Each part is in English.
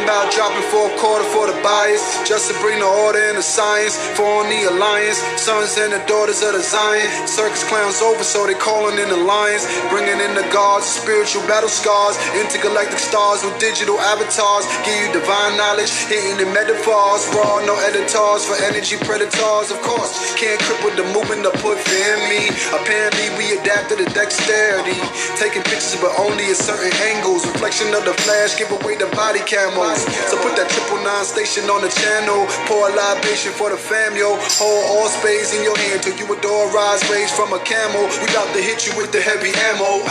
about dropping for a quarter for the bias, just to bring the order and the science. For on the alliance, sons and the daughters of the Zion. Circus clowns over, so they calling in the lions. Bringing in the gods, spiritual battle scars. Intergalactic stars with digital avatars. Give you divine knowledge, hitting the metaphors. Raw, no editors for energy predators. Of course, can't cripple the movement to put fear in me. Apparently we adapted to dexterity, taking pictures but only at certain angles. Reflection of the flash, give away the body camos. So put that 999 station on the channel. Pour a libation for the fam, yo. Hold all spades in your hand till you adore rise rays from a camel. We about to hit you with the heavy ammo.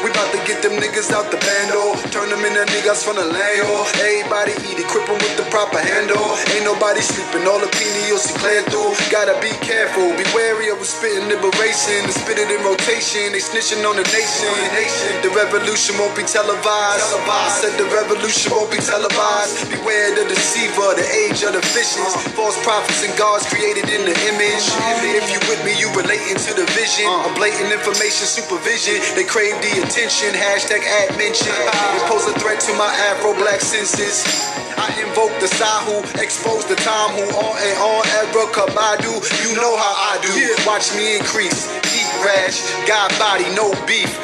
We about to get them niggas out the bando. Turn them into niggas from the land, yo. Everybody eat, equip them with the proper handle. Ain't nobody sleeping, all the penials see clear through. Gotta be careful, be wary of a spitting liberation. The spit it in rotation, they snitching on the nation. The revolution won't be televised. I said the revolution won't be televised. Beware the deceiver, the age of the fishes. False prophets and gods created in the image. If you with me, you relating to the vision. A blatant information supervision. They crave the attention. Hashtag ad mention. It pose a threat to my Afro-black senses. I invoke the Sahu, expose the time who on ever Kabadu. You know how I do. Watch me increase. Eat rash, got body, no beef.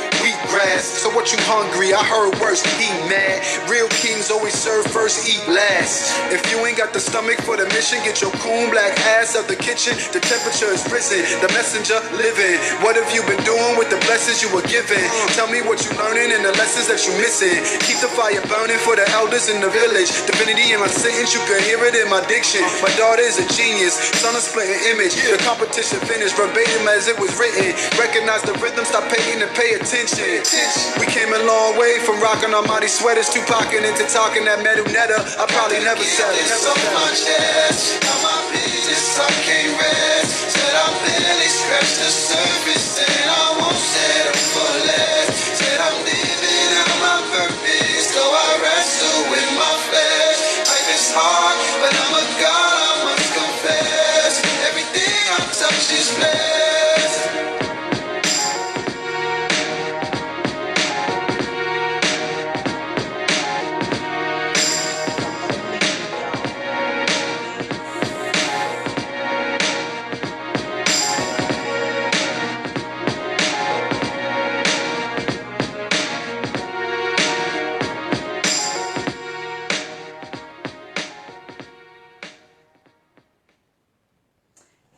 Grass. So what you hungry? I heard worse. Eat mad. Real kings always serve first, eat last. If you ain't got the stomach for the mission, get your coon black ass out the kitchen. The temperature is risen. The messenger living. What have you been doing with the blessings you were given? Tell me what you learning and the lessons that you missing. Keep the fire burning for the elders in the village. Divinity in my sentence, you can hear it in my diction. My daughter is a genius. Son of splitting image. The competition finished verbatim as it was written. Recognize the rhythm, stop paying and pay attention. We came a long way from rocking our mighty sweaters to pocking into talking that metal netta. I probably never said it. So much ass, now my business I can't rest. Said I barely scratched the surface and I won't settle for less. Said I'm living out my purpose, so I wrestle with my flesh. Life is hard, but I'm a god, I must confess. Everything I touch is blessed.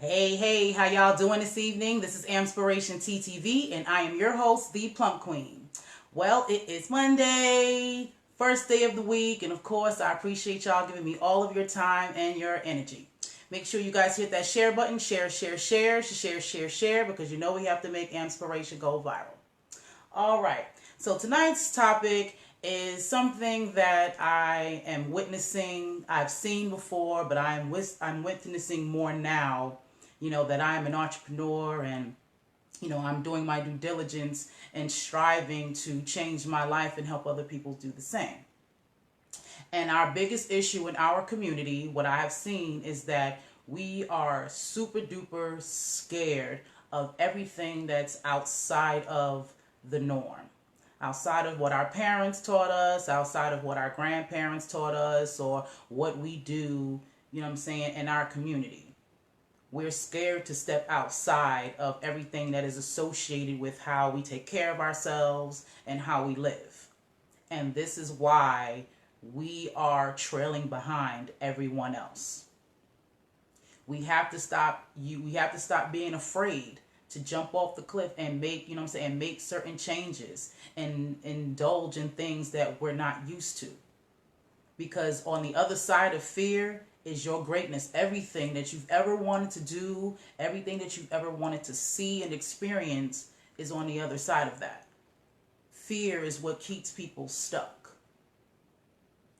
Hey, how y'all doing this evening? This is AMPspirationTTV, and I am your host, the Plump Queen. Well, it is Monday, first day of the week, and of course, I appreciate y'all giving me all of your time and your energy. Make sure you guys hit that share button, share, because you know we have to make AMPspiration go viral. All right, so tonight's topic is something that I am witnessing. I've seen before, but I'm witnessing more now. You know, that I'm an entrepreneur and, you know, I'm doing my due diligence and striving to change my life and help other people do the same. And our biggest issue in our community, what I have seen, is that we are super duper scared of everything that's outside of the norm. Outside of what our parents taught us, outside of what our grandparents taught us, or what we do, you know what I'm saying, in our community. We're scared to step outside of everything that is associated with how we take care of ourselves and how we live. And this is why we are trailing behind everyone else. We have to stop being afraid to jump off the cliff and make, you know what I'm saying, make certain changes and indulge in things that we're not used to. Because on the other side of fear is your greatness. Everything that you've ever wanted to do, everything that you've ever wanted to see and experience is on the other side of that. Fear is what keeps people stuck.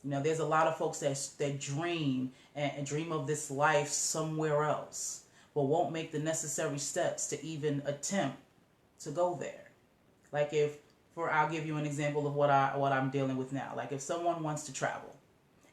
You know, there's a lot of folks that dream and dream of this life somewhere else, but won't make the necessary steps to even attempt to go there. Like I'll give you an example of what I'm dealing with now. Like if someone wants to travel,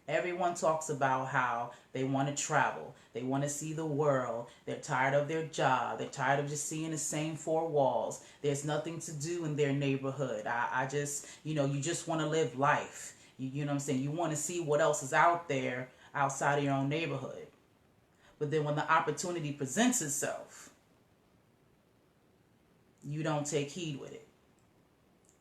everyone talks about how they want to travel. They want to see the world. They're tired of their job. They're tired of just seeing the same four walls. There's nothing to do in their neighborhood. I just, you know, you just want to live life. You know what I'm saying? You want to see what else is out there outside of your own neighborhood. But then when the opportunity presents itself, you don't take heed with it.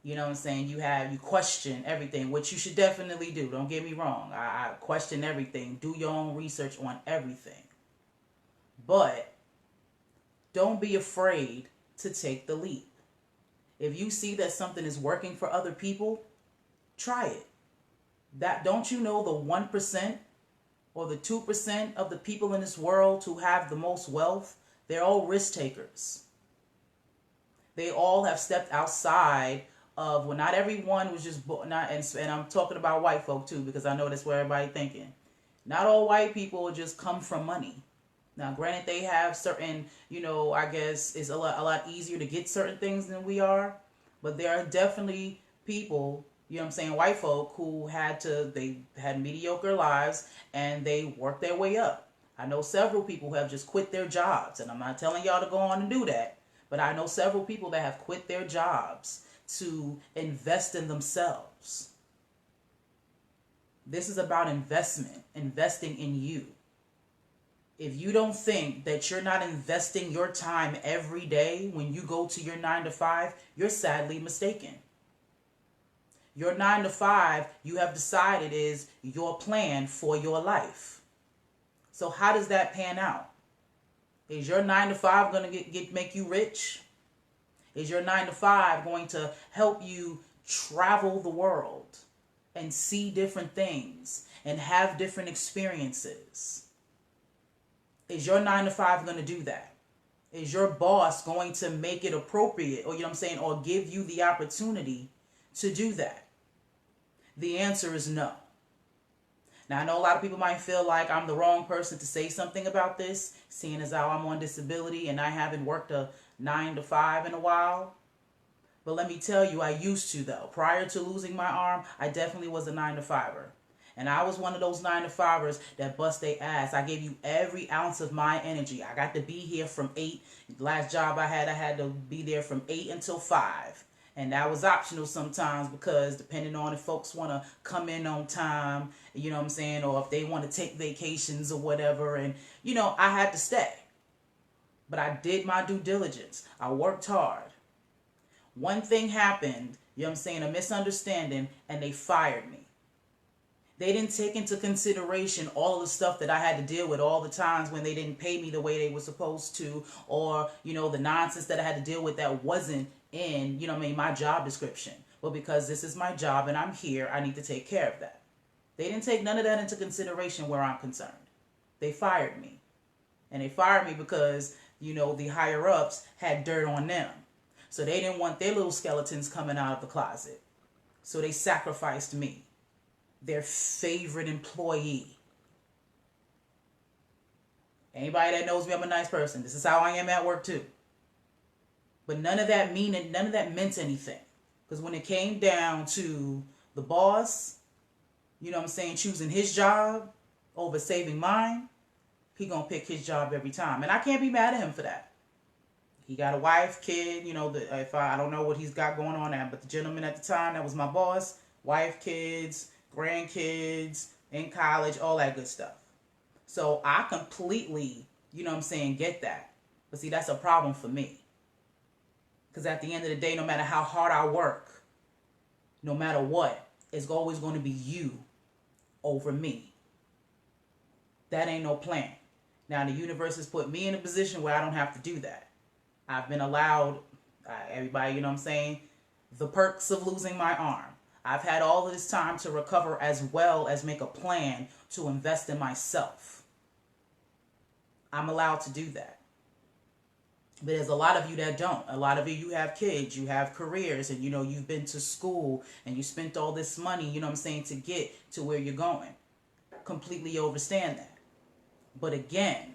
You know what I'm saying? You question everything, which you should definitely do. Don't get me wrong. I question everything. Do your own research on everything. But don't be afraid to take the leap. If you see that something is working for other people, try it. Don't you know the 1% or the 2% of the people in this world who have the most wealth? They're all risk takers. They all have stepped outside of, well, not everyone was just and I'm talking about white folk too, because I know that's where everybody thinking. Not all white people just come from money. Now, granted, they have certain, I guess it's a lot easier to get certain things than we are, but there are definitely people, white folk who they had mediocre lives and they worked their way up. I know several people who have just quit their jobs, and I'm not telling y'all to go on and do that, but I know several people that have quit their jobs to invest in themselves. This is about investment, investing in you. If you don't think that you're not investing your time every day when you go to your 9 to 5, you're sadly mistaken. Your 9 to 5, you have decided, is your plan for your life. So how does that pan out? Is your 9 to 5 going to make you rich? Is your 9 to 5 going to help you travel the world and see different things and have different experiences? Is your 9 to 5 going to do that? Is your boss going to make it appropriate, or or give you the opportunity to do that? The answer is no. Now, I know a lot of people might feel like I'm the wrong person to say something about this, seeing as how I'm on disability and I haven't worked a 9 to 5 in a while. But let me tell you, I used to, though. Prior to losing my arm, I definitely was a 9 to 5er. And I was one of those 9 to 5ers that bust their ass. I gave you every ounce of my energy. I got to be here from 8. The last job I had to be there from 8 until 5. And that was optional sometimes, because depending on if folks want to come in on time, or if they want to take vacations or whatever. And, I had to stay. But I did my due diligence. I worked hard. One thing happened, a misunderstanding, and they fired me. They didn't take into consideration all of the stuff that I had to deal with, all the times when they didn't pay me the way they were supposed to, or, the nonsense that I had to deal with that wasn't in, my job description. But because this is my job and I'm here, I need to take care of that. They didn't take none of that into consideration where I'm concerned. They fired me. And they fired me because, the higher ups had dirt on them. So they didn't want their little skeletons coming out of the closet. So they sacrificed me, their favorite employee. Anybody that knows me, I'm a nice person. This is how I am at work too. But none of that meant anything. Because when it came down to the boss, choosing his job over saving mine, he gonna pick his job every time. And I can't be mad at him for that. He got a wife, kid, if I don't know what he's got going on now, but the gentleman at the time that was my boss, wife, kids, grandkids, in college, all that good stuff. So I completely, get that. But see, that's a problem for me. Because at the end of the day, no matter how hard I work, no matter what, it's always going to be you over me. That ain't no plan. Now, the universe has put me in a position where I don't have to do that. I've been allowed, everybody, the perks of losing my arm. I've had all of this time to recover, as well as make a plan to invest in myself. I'm allowed to do that. But there's a lot of you that don't. A lot of you have kids, you have careers, and you've been to school and you spent all this money, to get to where you're going. Completely understand that. But again,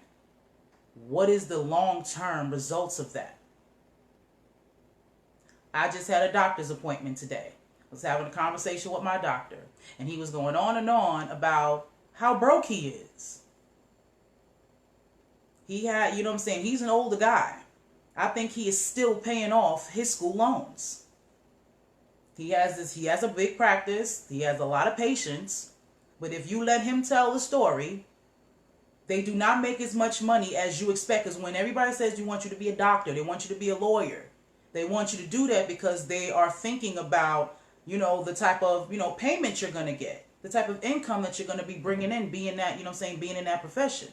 what is the long-term results of that? I just had a doctor's appointment today. I was having a conversation with my doctor, and he was going on and on about how broke he is. He had, he's an older guy. I think he is still paying off his school loans. He has a big practice. He has a lot of patience. But if you let him tell the story, they do not make as much money as you expect. Because when everybody says they want you to be a doctor, they want you to be a lawyer, they want you to do that because they are thinking about, the type of, payment you're going to get, the type of income that you're going to be bringing in, being that, being in that profession.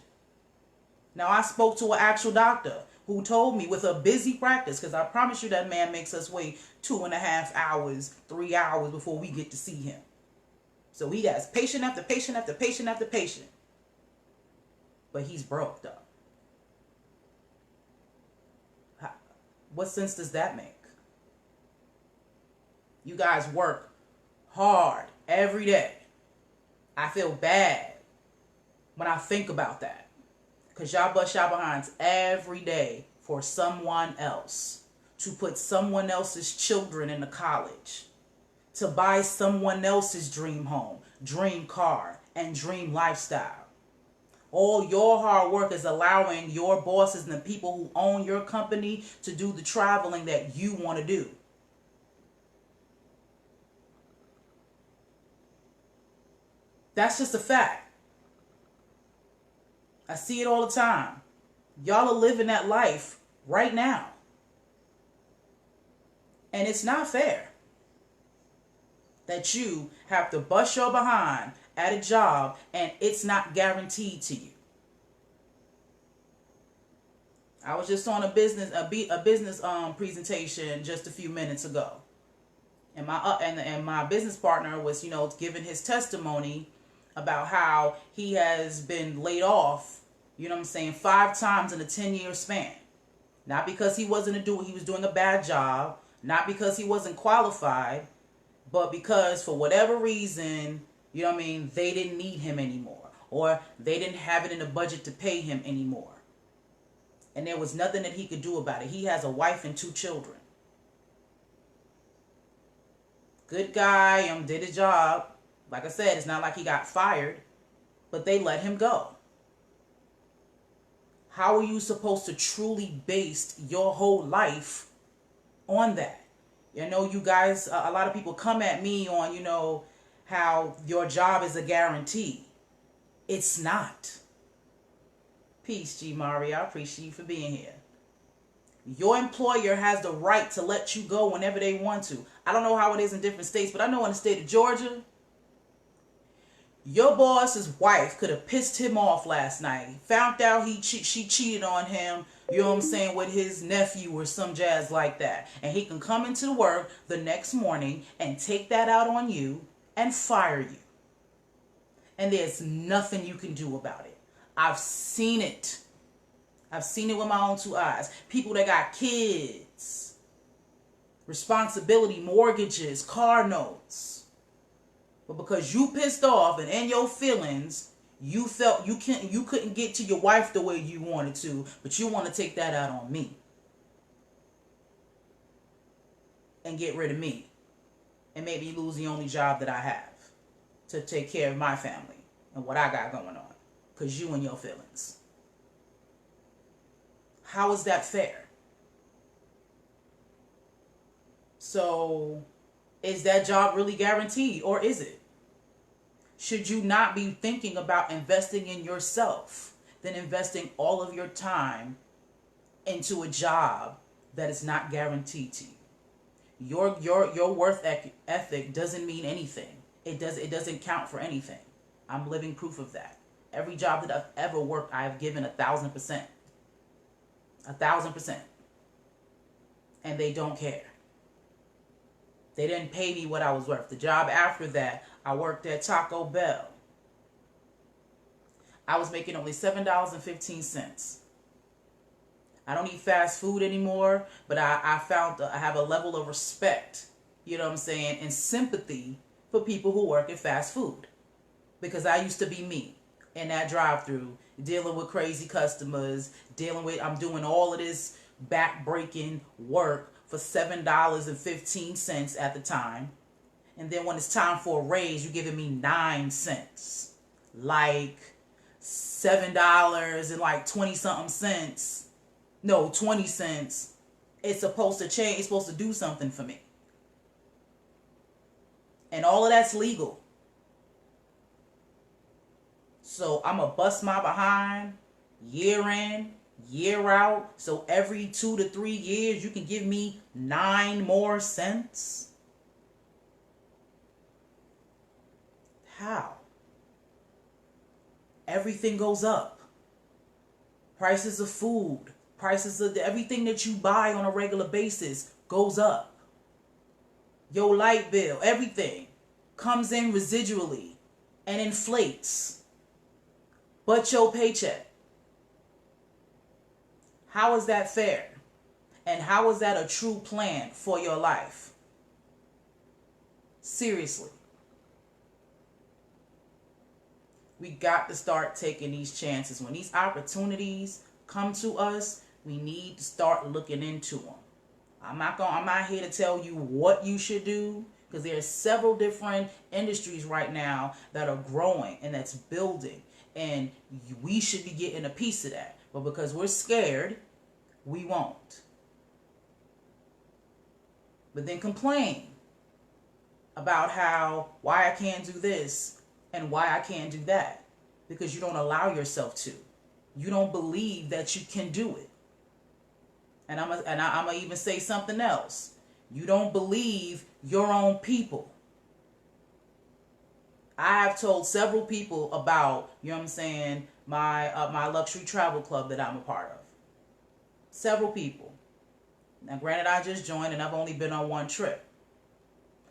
Now, I spoke to an actual doctor who told me with a busy practice, because I promise you that man makes us wait 2.5 hours, 3 hours before we get to see him. So he has patient after patient after patient after patient. But he's broke, though. What sense does that make? You guys work hard every day. I feel bad when I think about that. Because y'all bust y'all behinds every day for someone else. To put someone else's children into college. To buy someone else's dream home, dream car, and dream lifestyle. All your hard work is allowing your bosses and the people who own your company to do the traveling that you want to do. That's just a fact. I see it all the time. Y'all are living that life right now. And it's not fair that you have to bust your behind at a job and it's not guaranteed to you. I was just on a business presentation just a few minutes ago, and my business partner was giving his testimony about how he has been laid off 5 times in a 10-year span. Not because he was doing a bad job, not because he wasn't qualified, but because for whatever reason, they didn't need him anymore, or they didn't have it in the budget to pay him anymore. And there was nothing that he could do about it. He has a wife and 2 children. Good guy, did his job. Like I said, it's not like he got fired, but they let him go. How are you supposed to truly base your whole life on that? You guys, a lot of people come at me on, how your job is a guarantee. It's not. Peace, G. Mari. I appreciate you for being here. Your employer has the right to let you go whenever they want to. I don't know how it is in different states, but I know in the state of Georgia, your boss's wife could have pissed him off last night. Found out she cheated on him, with his nephew or some jazz like that. And he can come into work the next morning and take that out on you and fire you. And there's nothing you can do about it. I've seen it. I've seen it with my own 2 eyes. People that got kids, responsibility, mortgages, car notes. But because you pissed off and in your feelings, you felt you couldn't get to your wife the way you wanted to, but you want to take that out on me. And get rid of me. And maybe lose the only job that I have to take care of my family and what I got going on. Because you and your feelings. How is that fair? So, is that job really guaranteed, or is it? Should you not be thinking about investing in yourself than investing all of your time into a job that is not guaranteed to you? Your worth ethic doesn't mean anything. It doesn't count for anything. I'm living proof of that. Every job that I've ever worked, I have given 1,000%. 1,000%. And they don't care. They didn't pay me what I was worth. The job after that, I worked at Taco Bell. I was making only $7.15. I don't eat fast food anymore, but I found I have a level of respect, and sympathy for people who work at fast food. Because I used to be me in that drive-thru, dealing with crazy customers, I'm doing all of this back-breaking work for $7.15 at the time. And then when it's time for a raise, you're giving me 9 cents. Like $7 and like 20-something cents. No, 20 cents. It's supposed to change. It's supposed to do something for me. And all of that's legal. So I'm going to bust my behind year in, year out. So every 2 to 3 years, you can give me 9 more cents. How? Everything goes up. Prices of food, prices of everything that you buy on a regular basis goes up. Your light bill, everything comes in residually and inflates. But your paycheck. How is that fair? And how is that a true plan for your life? Seriously. We got to start taking these chances. When these opportunities come to us, we need to start looking into them. I'm not here to tell you what you should do, because there are several different industries right now that are growing and that's building, and we should be getting a piece of that. But because we're scared, we won't. But then complain about why I can't do this and why I can't do that, because you don't allow yourself to. You don't believe that you can do it. And I'm gonna even say something else. You don't believe your own people. I have told several people about, you know what I'm saying, my luxury travel club that I'm a part of. Several people. Now, granted, I just joined and I've only been on one trip.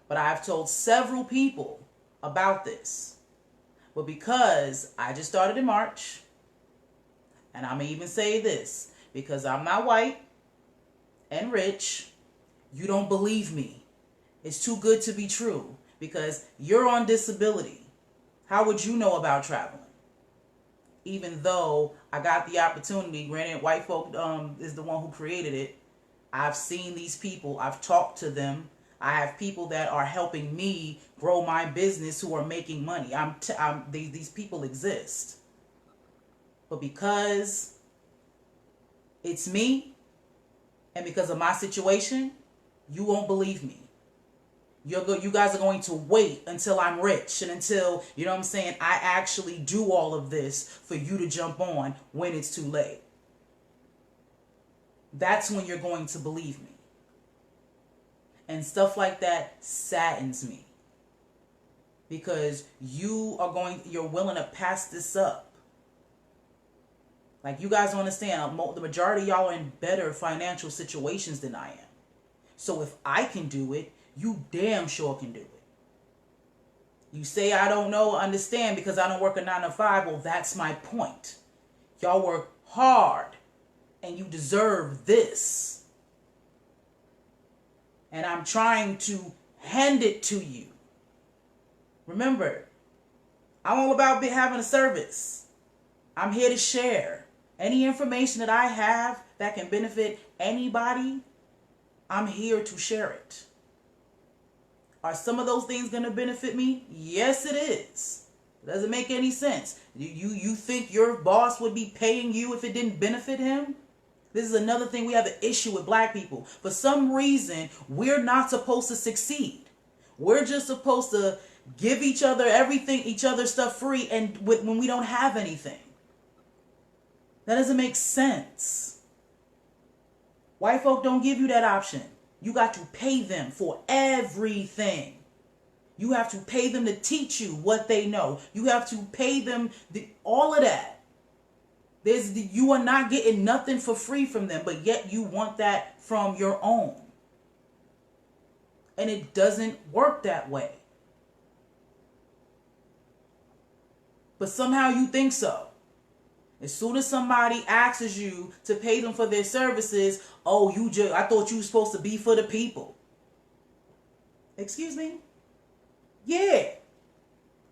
But I've told several people about this. But because I just started in March, and I'm going to even say this, because I'm not white and rich, you don't believe me. It's too good to be true, because you're on disability. How would you know about traveling? Even though I got the opportunity, granted, white folk is the one who created it. I've seen these people. I've talked to them. I have people that are helping me grow my business who are making money. These people exist. But because it's me and because of my situation, you won't believe me. You guys are going to wait until I'm rich and until, you know what I'm saying, I actually do all of this for you to jump on when it's too late. That's when you're going to believe me. And stuff like that saddens me, because you're willing to pass this up. Like, you guys don't understand, the majority of y'all are in better financial situations than I am. So if I can do it, you damn sure can do it. You say I don't know, understand, because I don't work a 9 to 5. Well, that's my point. Y'all work hard and you deserve this. And I'm trying to hand it to you. Remember, I'm all about having a service. I'm here to share. Any information that I have that can benefit anybody, I'm here to share it. Are some of those things going to benefit me? Yes, it is. It doesn't make any sense. You think your boss would be paying you if it didn't benefit him? This is another thing we have an issue with black people. For some reason, we're not supposed to succeed. We're just supposed to give each other everything, each other stuff free, and when we don't have anything. That doesn't make sense. White folk don't give you that option. You got to pay them for everything. You have to pay them to teach you what they know. You have to pay them all of that. You are not getting nothing for free from them, but yet you want that from your own. And it doesn't work that way. But somehow you think so. As soon as somebody asks you to pay them for their services, I thought you were supposed to be for the people. Excuse me? Yeah.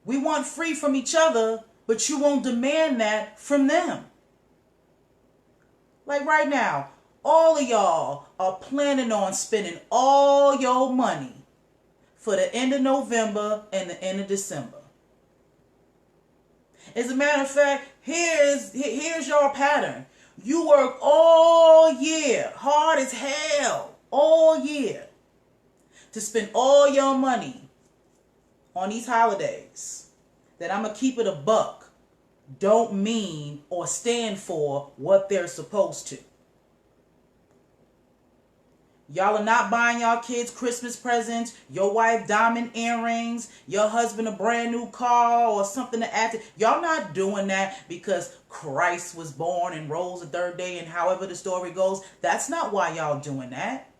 We want free from each other, but you won't demand that from them. Like right now, all of y'all are planning on spending all your money for the end of November and the end of December. As a matter of fact, here's your pattern. You work all year, hard as hell, all year, to spend all your money on these holidays that I'm going to keep it a buck don't mean or stand for what they're supposed to. Y'all are not buying y'all kids Christmas presents, your wife diamond earrings, your husband a brand new car or something to add to. Y'all not doing that because Christ was born and rose the third day and however the story goes. That's not why y'all doing that.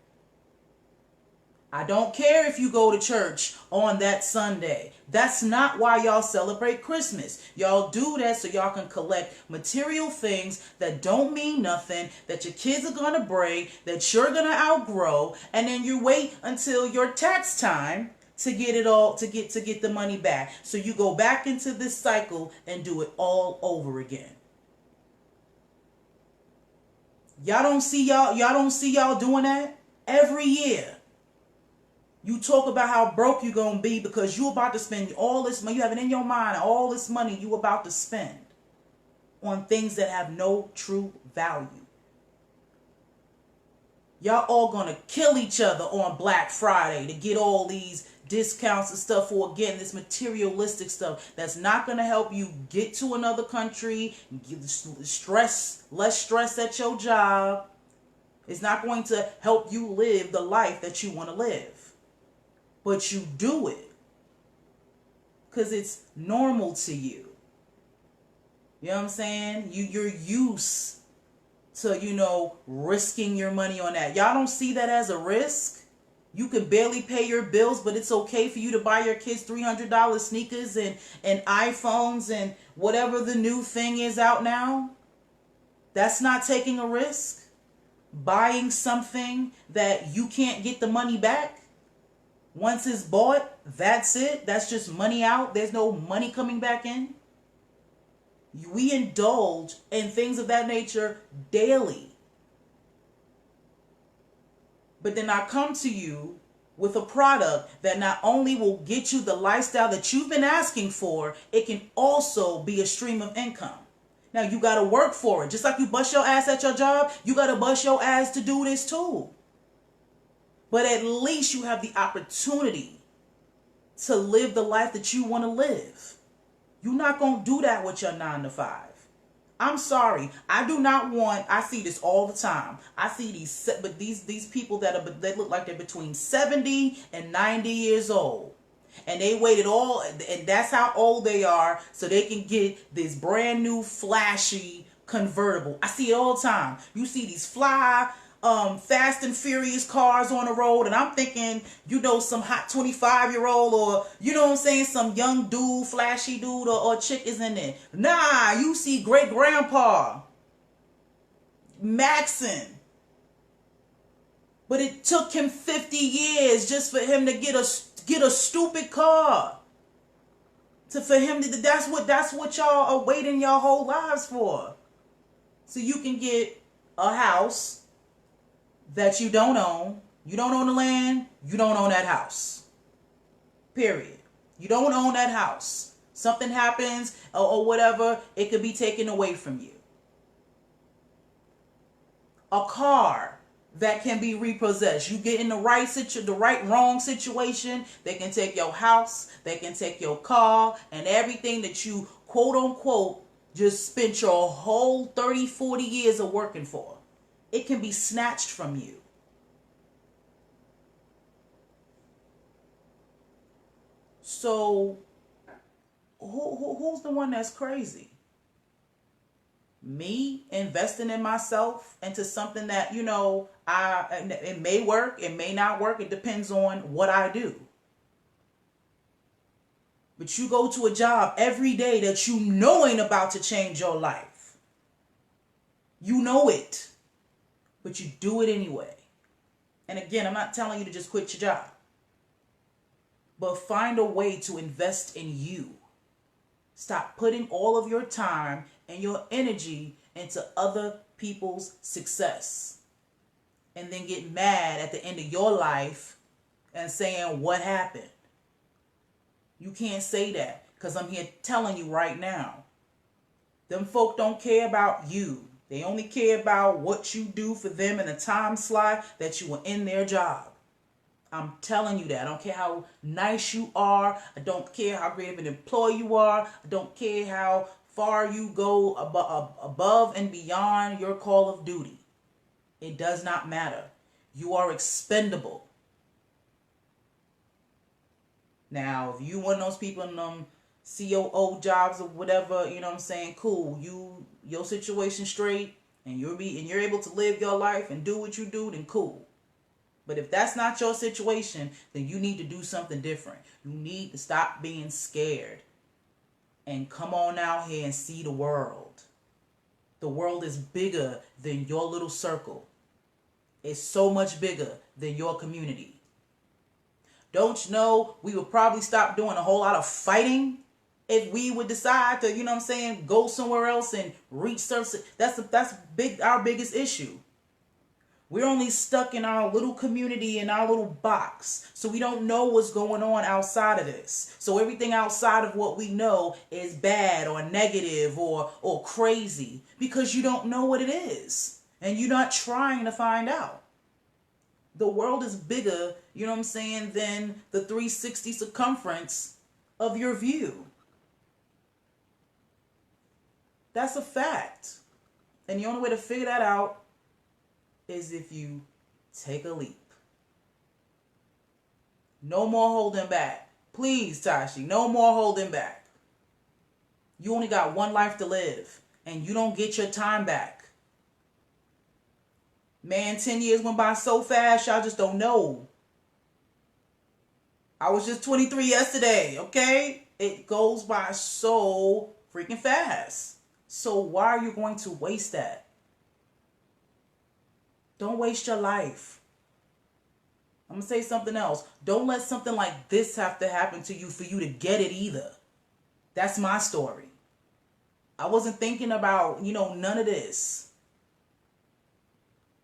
I don't care if you go to church on that Sunday. That's not why y'all celebrate Christmas. Y'all do that so y'all can collect material things that don't mean nothing, that your kids are going to break, that you're going to outgrow, and then you wait until your tax time to get it all, to get the money back. So you go back into this cycle and do it all over again. Y'all don't see y'all doing that every year. You talk about how broke you're going to be because you're about to spend all this money. You have it in your mind, all this money you about to spend on things that have no true value. Y'all all going to kill each other on Black Friday to get all these discounts and stuff for, again, this materialistic stuff that's not going to help you get to another country, less stress at your job. It's not going to help you live the life that you want to live. But you do it because it's normal to you. You know what I'm saying? You're used to, risking your money on that. Y'all don't see that as a risk. You can barely pay your bills, but it's okay for you to buy your kids $300 sneakers and iPhones and whatever the new thing is out now. That's not taking a risk. Buying something that you can't get the money back. Once it's bought, that's it. That's just money out. There's no money coming back in. We indulge in things of that nature daily. But then I come to you with a product that not only will get you the lifestyle that you've been asking for, it can also be a stream of income. Now, you got to work for it. Just like you bust your ass at your job, you got to bust your ass to do this too. But at least you have the opportunity to live the life that you want to live. You're not going to do that with your 9 to 5. I'm sorry. I see this all the time. I see these people they look like they're between 70 and 90 years old. And they waited and that's how old they are, so they can get this brand new flashy convertible. I see it all the time. You see these fly Fast and Furious cars on the road, and I'm thinking, some hot 25-year-old or, some young dude, flashy dude or chick is in there. Nah, you see great grandpa maxing. But it took him 50 years just for him to get a stupid car. That's what y'all are waiting your whole lives for. So you can get a house that you don't own. You don't own the land. You don't own that house. Period. You don't own that house. Something happens or whatever, it could be taken away from you. A car that can be repossessed. You get in the wrong situation, they can take your house, they can take your car, and everything that you quote unquote just spent your whole 30, 40 years of working for. It can be snatched from you. So, who's the one that's crazy? Me investing in myself into something that, it may work, it may not work. It depends on what I do. But you go to a job every day that you know ain't about to change your life. You know it. But you do it anyway. And again, I'm not telling you to just quit your job. But find a way to invest in you. Stop putting all of your time and your energy into other people's success. And then get mad at the end of your life and saying, what happened? You can't say that because I'm here telling you right now. Them folk don't care about you. They only care about what you do for them in the time slot that you were in their job. I'm telling you that. I don't care how nice you are. I don't care how great of an employee you are. I don't care how far you go above and beyond your call of duty. It does not matter. You are expendable. Now, if you one of those people in them COO jobs or whatever, you know what I'm saying, cool. Your situation straight and you're able to live your life and do what you do, then cool. But if that's not your situation, then you need to do something different. You need to stop being scared and come on out here and see the world. The world is bigger than your little circle. It's so much bigger than your community. Don't you know we would probably stop doing a whole lot of fighting if we would decide to, you know what I'm saying, go somewhere else and reach certain. That's our biggest issue. We're only stuck in our little community, in our little box. So we don't know what's going on outside of this. So everything outside of what we know is bad or negative or crazy because you don't know what it is. And you're not trying to find out. The world is bigger, you know what I'm saying, than the 360 circumference of your view. That's a fact. And the only way to figure that out is if you take a leap. No more holding back. Please, Tashi, no more holding back. You only got one life to live, and you don't get your time back. Man, 10 years went by so fast, y'all just don't know. I was just 23 yesterday, okay? It goes by so freaking fast. So why are you going to waste that? Don't waste your life. I'm going to say something else. Don't let something like this have to happen to you for you to get it either. That's my story. I wasn't thinking about, none of this.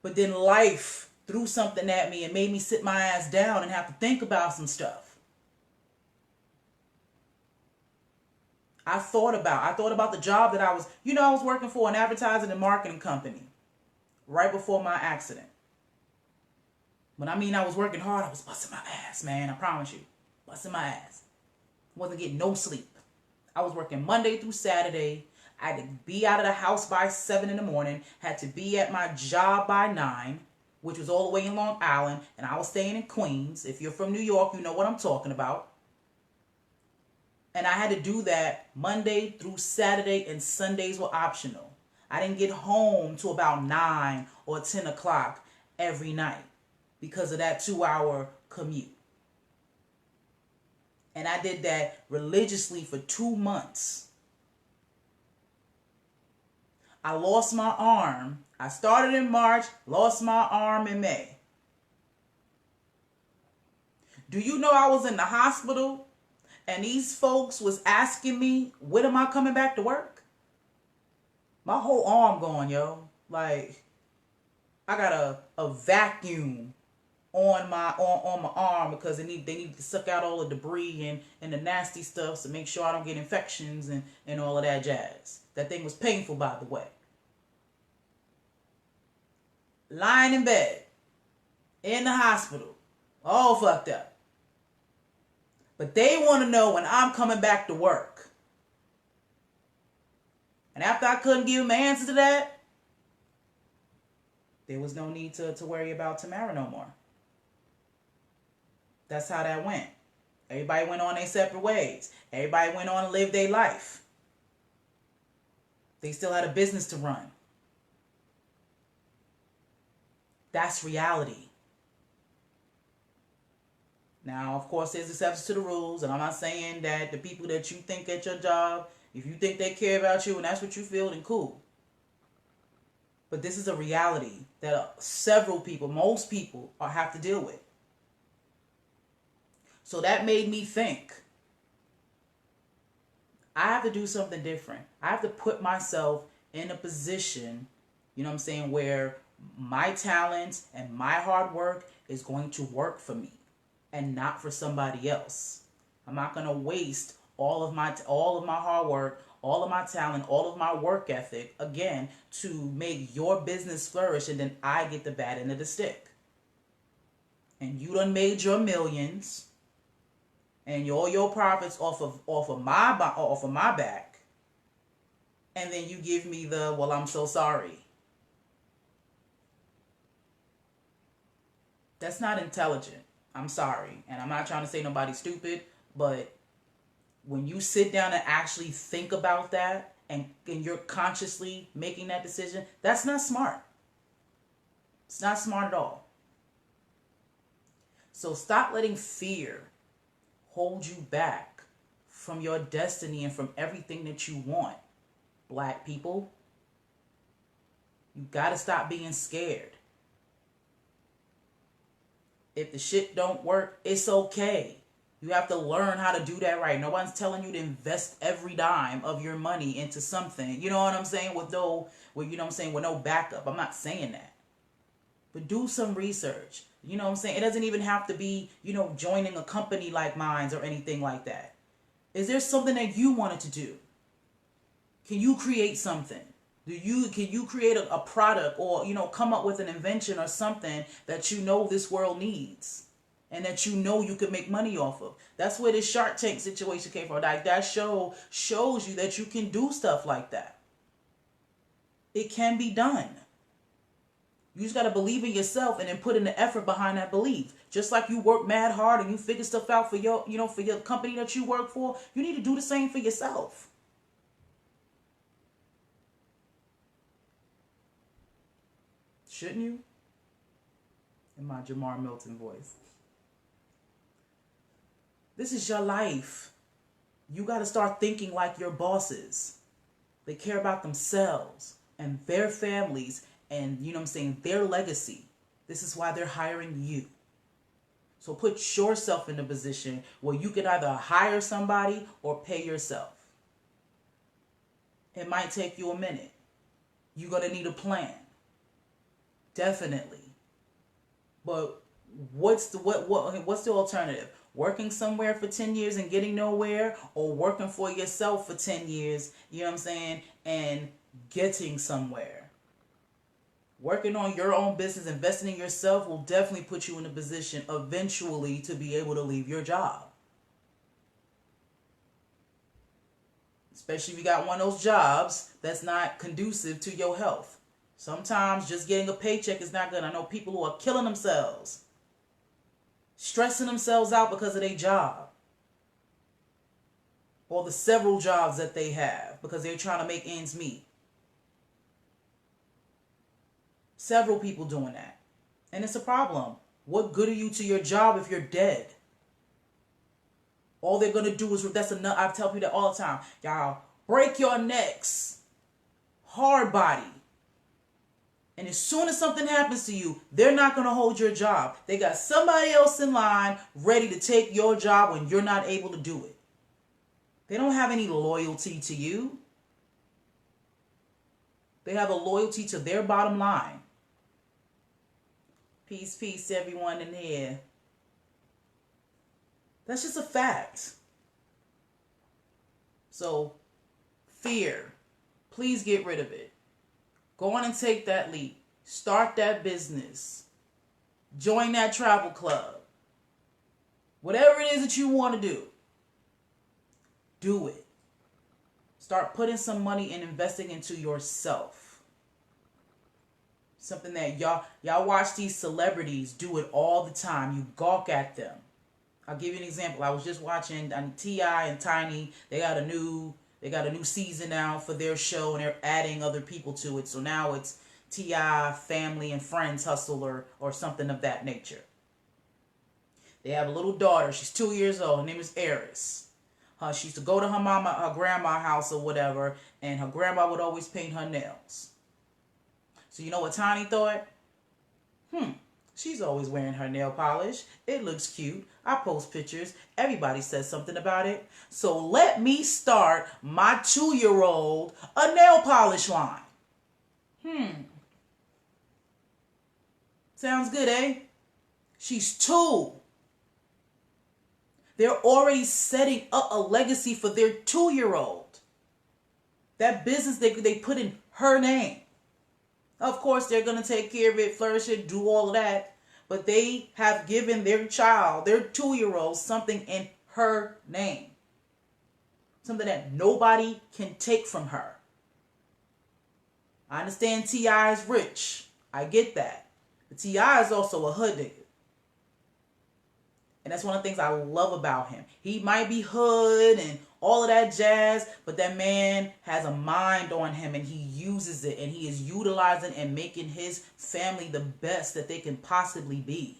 But then life threw something at me and made me sit my ass down and have to think about some stuff. I thought about the job that I was working for an advertising and marketing company. Right before my accident. When I mean I was working hard, I was busting my ass, man. I promise you. Busting my ass. Wasn't getting no sleep. I was working Monday through Saturday. I had to be out of the house by 7 in the morning. Had to be at my job by 9, which was all the way in Long Island. And I was staying in Queens. If you're from New York, you know what I'm talking about. And I had to do that Monday through Saturday, and Sundays were optional. I didn't get home till about 9 or 10 o'clock every night because of that 2-hour commute. And I did that religiously for 2 months. I lost my arm. I started in March, lost my arm in May. Do you know I was in the hospital and these folks was asking me, when am I coming back to work? My whole arm gone, yo. Like, I got a vacuum on my arm because they need to suck out all the debris and the nasty stuff to make sure I don't get infections and all of that jazz. That thing was painful, by the way. Lying in bed, in the hospital, all fucked up. But they want to know when I'm coming back to work. And after I couldn't give them an answer to that, there was no need to worry about Tamara no more. That's how that went. Everybody went on their separate ways. Everybody went on and lived their life. They still had a business to run. That's reality. Now, of course, there's exceptions to the rules, and I'm not saying that the people that you think at your job, if you think they care about you and that's what you feel, then cool. But this is a reality that most people have to deal with. So that made me think, I have to do something different. I have to put myself in a position, where my talents and my hard work is going to work for me and not for somebody else. I'm not going to waste all of my hard work, all of my talent, all of my work ethic, again, to make your business flourish and then I get the bad end of the stick. and you done made your millions and all your profits off of my back, and then you give me the, well, I'm so sorry. That's not intelligent. I'm sorry. And I'm not trying to say nobody's stupid, but when you sit down and actually think about that, and you're consciously making that decision, that's not smart. It's not smart at all. So stop letting fear hold you back from your destiny and from everything that you want, Black people. You gotta stop being scared. If the shit don't work, it's okay. You have to learn how to do that right. Nobody's telling you to invest every dime of your money into something. You know what I'm saying? With no backup. I'm not saying that. But do some research. You know what I'm saying? It doesn't even have to be, joining a company like mine or anything like that. Is there something that you wanted to do? Can you create something? Can you create a product, or, come up with an invention or something that this world needs? And that you could make money off of. That's where this Shark Tank situation came from. Like, that show shows you that you can do stuff like that. It can be done. You just got to believe in yourself and then put in the effort behind that belief. Just like you work mad hard and you figure stuff out for your company that you work for, you need to do the same for yourself. Shouldn't you? In my Jamar Milton voice. This is your life. You got to start thinking like your bosses. They care about themselves and their families and, their legacy. This is why they're hiring you. So put yourself in a position where you can either hire somebody or pay yourself. It might take you a minute. You're going to need a plan. Definitely. But what's the alternative? Working somewhere for 10 years and getting nowhere, or working for yourself for 10 years, and getting somewhere. Working on your own business, investing in yourself will definitely put you in a position eventually to be able to leave your job. Especially if you got one of those jobs that's not conducive to your health. Sometimes just getting a paycheck is not good. I know people who are killing themselves, stressing themselves out because of their job, or the several jobs that they have because they're trying to make ends meet. Several people doing that. And it's a problem. What good are you to your job if you're dead? All they're going to do is, that's enough. I tell people that all the time. Y'all, break your necks. Hard body. And as soon as something happens to you, they're not going to hold your job. They got somebody else in line ready to take your job when you're not able to do it. They don't have any loyalty to you. They have a loyalty to their bottom line. Peace, peace to everyone in here. That's just a fact. So, fear. Please get rid of it. Go on and take that leap. Start that business. Join that travel club. Whatever it is that you want to do it. Start putting some money and investing into yourself. Something that y'all watch these celebrities do it all the time. You gawk at them. I'll give you an example. I was just watching T.I. and Tiny. They got a new season now for their show, and they're adding other people to it. So now it's T.I. Family and Friends Hustle or something of that nature. They have a little daughter. She's 2 years old. Her name is Eris. She used to go to her grandma's house or whatever, and her grandma would always paint her nails. So you know what Tiny thought? She's always wearing her nail polish. It looks cute. I post pictures. Everybody says something about it. So let me start my 2-year-old a nail polish line. Sounds good, eh? She's 2. They're already setting up a legacy for their 2-year-old. That business they put in her name. Of course, they're going to take care of it, flourish it, do all of that. but they have given their child, their 2-year-old, something in her name. Something that nobody can take from her. I understand T.I. is rich. I get that. But T.I. is also a hood nigga. And that's one of the things I love about him. He might be hood and all of that jazz, but that man has a mind on him and he uses it, and he is utilizing and making his family the best that they can possibly be.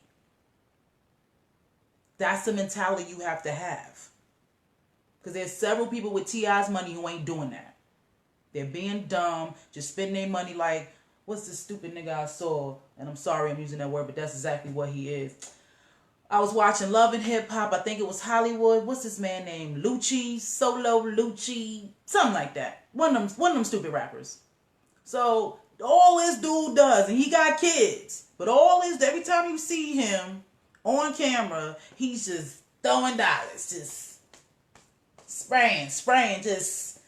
That's the mentality you have to have. Because there's several people with T.I.'s money who ain't doing that. They're being dumb, just spending their money like, what's the stupid nigga I saw? And I'm sorry I'm using that word, but that's exactly what he is. I was watching Love and Hip Hop. I think it was Hollywood. What's this man named? Solo Lucci, something like that. One of them stupid rappers. So all this dude does, and he got kids, but every time you see him on camera, he's just throwing dollars, just spraying, just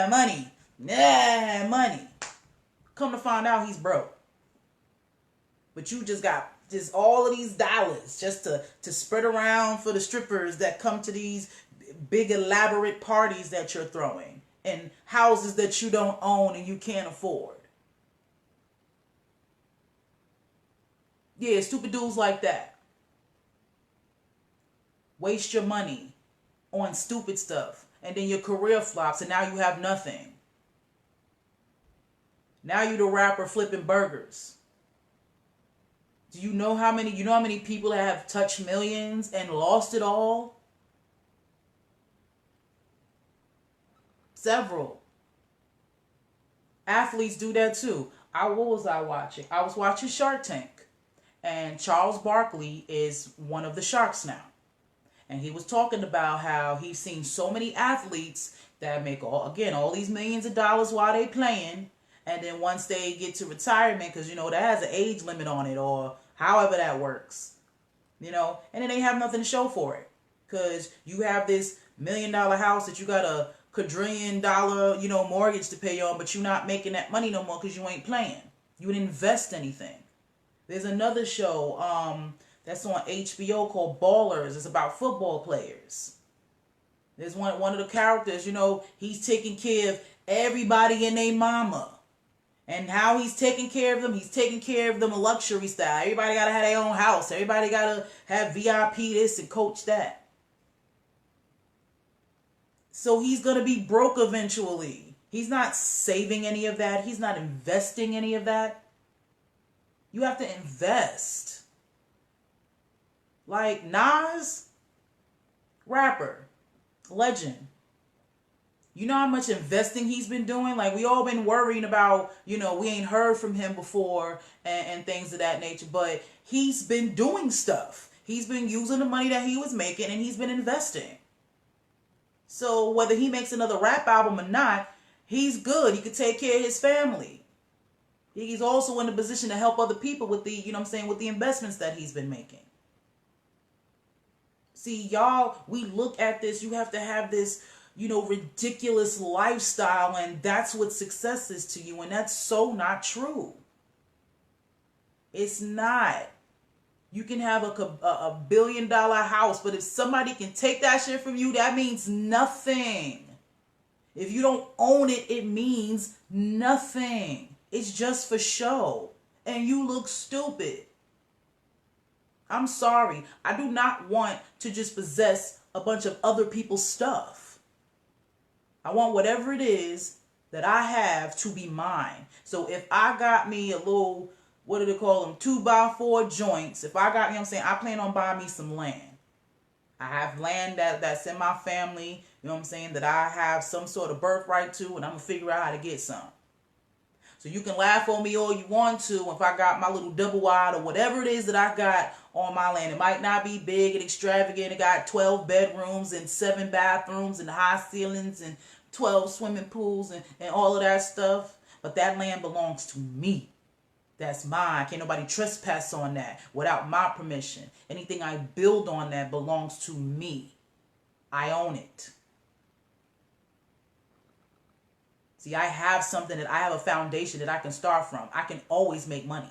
money. Come to find out, he's broke. But you just got just all of these dollars just to spread around for the strippers that come to these big elaborate parties that you're throwing, and houses that you don't own and you can't afford. Yeah, stupid dudes like that. Waste your money on stupid stuff, and then your career flops, and now you have nothing. Now you the rapper flipping burgers. Do you know how many people that have touched millions and lost it all? Several. Athletes do that too. What was I watching? I was watching Shark Tank. And Charles Barkley is one of the sharks now. And he was talking about how he's seen so many athletes that make all these millions of dollars while they playing. And then once they get to retirement, because, that has an age limit on it, or however that works, and then they have nothing to show for it. Because you have this $1 million house that you got a quadrillion dollar, mortgage to pay on, but you're not making that money no more because you ain't playing. You didn't invest anything. There's another show that's on HBO called Ballers. It's about football players. There's one of the characters, he's taking care of everybody and their mama. And how he's taking care of them a luxury style. Everybody got to have their own house. Everybody got to have VIP this and coach that. So he's going to be broke eventually. He's not saving any of that. He's not investing any of that. You have to invest. Like Nas, rapper, legend. You know how much investing he's been doing? Like, we all been worrying about, we ain't heard from him before and things of that nature. But he's been doing stuff. He's been using the money that he was making, and he's been investing. So whether he makes another rap album or not, he's good. He could take care of his family. He's also in a position to help other people with the, with the investments that he's been making. See, y'all, we look at this, you have to have this, ridiculous lifestyle, and that's what success is to you, and that's so not true. It's not. You can have a $1 billion house, but if somebody can take that shit from you, that means nothing. If you don't own it, it means nothing. It's just for show, and you look stupid. I'm sorry. I do not want to just possess a bunch of other people's stuff. I want whatever it is that I have to be mine. So if I got me a little, what do they call them, 2x4 joints, if I got me, I plan on buying me some land. I have land that's in my family, that I have some sort of birthright to, and I'm going to figure out how to get some. So you can laugh on me all you want to if I got my little double wide or whatever it is that I got on my land. It might not be big and extravagant. It got 12 bedrooms and 7 bathrooms and high ceilings and 12 swimming pools and all of that stuff. But that land belongs to me. That's mine. Can't nobody trespass on that without my permission. Anything I build on that belongs to me. I own it. See, I have something that I have a foundation that I can start from. I can always make money.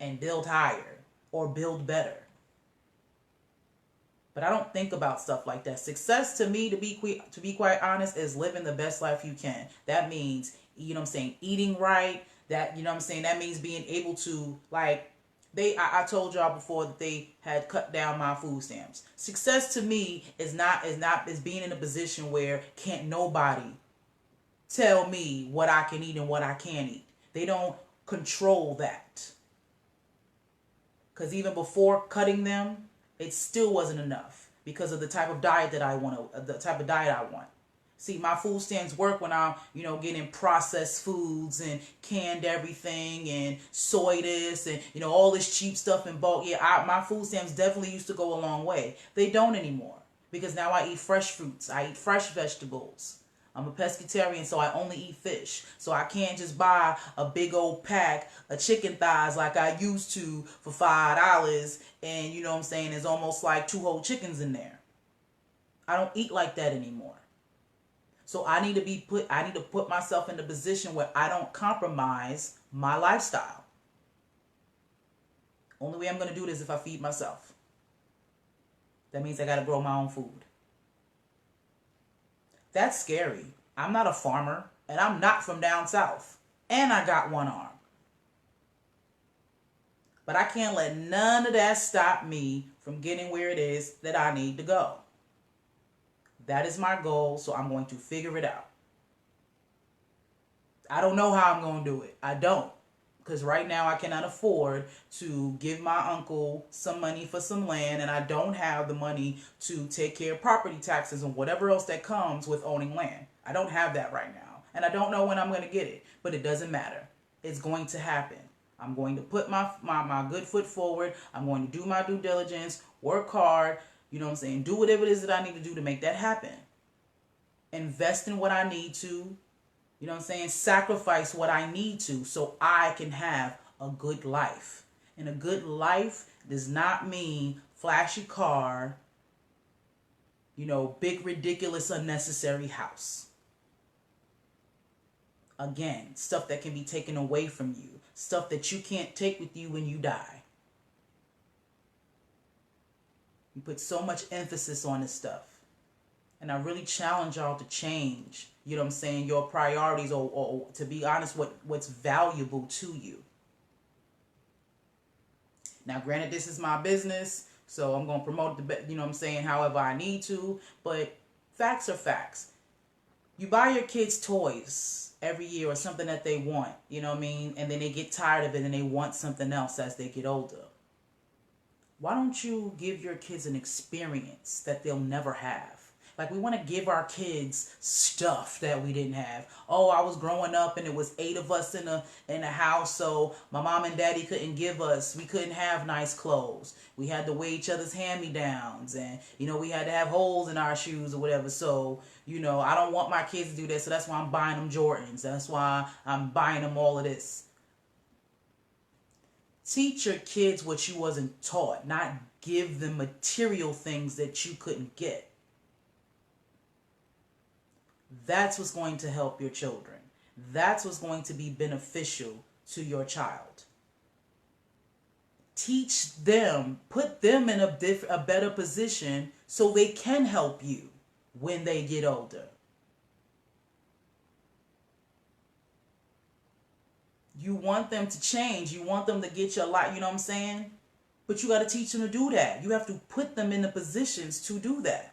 and build higher or build better. But I don't think about stuff like that. Success to me, to be quite honest, is living the best life you can. That means, eating right. That, that means being able to, like, I told y'all before that they had cut down my food stamps. Success to me is being in a position where can't nobody tell me what I can eat and what I can't eat. They don't control that. Because even before cutting them, it still wasn't enough because of the type of diet that I want. See, my food stamps work when I'm, getting processed foods and canned everything and soy this and, all this cheap stuff in bulk. Yeah, my food stamps definitely used to go a long way. They don't anymore because now I eat fresh fruits. I eat fresh vegetables. I'm a pescatarian, so I only eat fish. So I can't just buy a big old pack of chicken thighs like I used to for $5 and, there's almost like 2 whole chickens in there. I don't eat like that anymore. So I need to put myself in a position where I don't compromise my lifestyle. Only way I'm going to do this is if I feed myself. That means I got to grow my own food. That's scary. I'm not a farmer, and I'm not from down south, and I got one arm. But I can't let none of that stop me from getting where it is that I need to go. That is my goal, so I'm going to figure it out. I don't know how I'm going to do it. I don't. Because right now I cannot afford to give my uncle some money for some land, and I don't have the money to take care of property taxes and whatever else that comes with owning land. I don't have that right now, and I don't know when I'm going to get it, but it doesn't matter. It's going to happen. I'm going to put my good foot forward. I'm going to do my due diligence, work hard, do whatever it is that I need to do to make that happen. Invest in what I need to. Sacrifice what I need to so I can have a good life. And a good life does not mean flashy car, big, ridiculous, unnecessary house. Again, stuff that can be taken away from you. Stuff that you can't take with you when you die. You put so much emphasis on this stuff. And I really challenge y'all to change, your priorities or to be honest, what's valuable to you. Now, granted, this is my business, so I'm going to promote however I need to. But facts are facts. You buy your kids toys every year or something that they want, and then they get tired of it and they want something else as they get older. Why don't you give your kids an experience that they'll never have? Like, we want to give our kids stuff that we didn't have. Oh, I was growing up and it was 8 of us in a house, so my mom and daddy couldn't we couldn't have nice clothes. We had to wear each other's hand-me-downs, and, we had to have holes in our shoes or whatever. So, I don't want my kids to do that, so that's why I'm buying them Jordans. That's why I'm buying them all of this. Teach your kids what you wasn't taught, not give them material things that you couldn't get. That's what's going to help your children. That's what's going to be beneficial to your child. Teach them, put them in a better position so they can help you when they get older. You want them to change. You want them to get your life, But you got to teach them to do that. You have to put them in the positions to do that.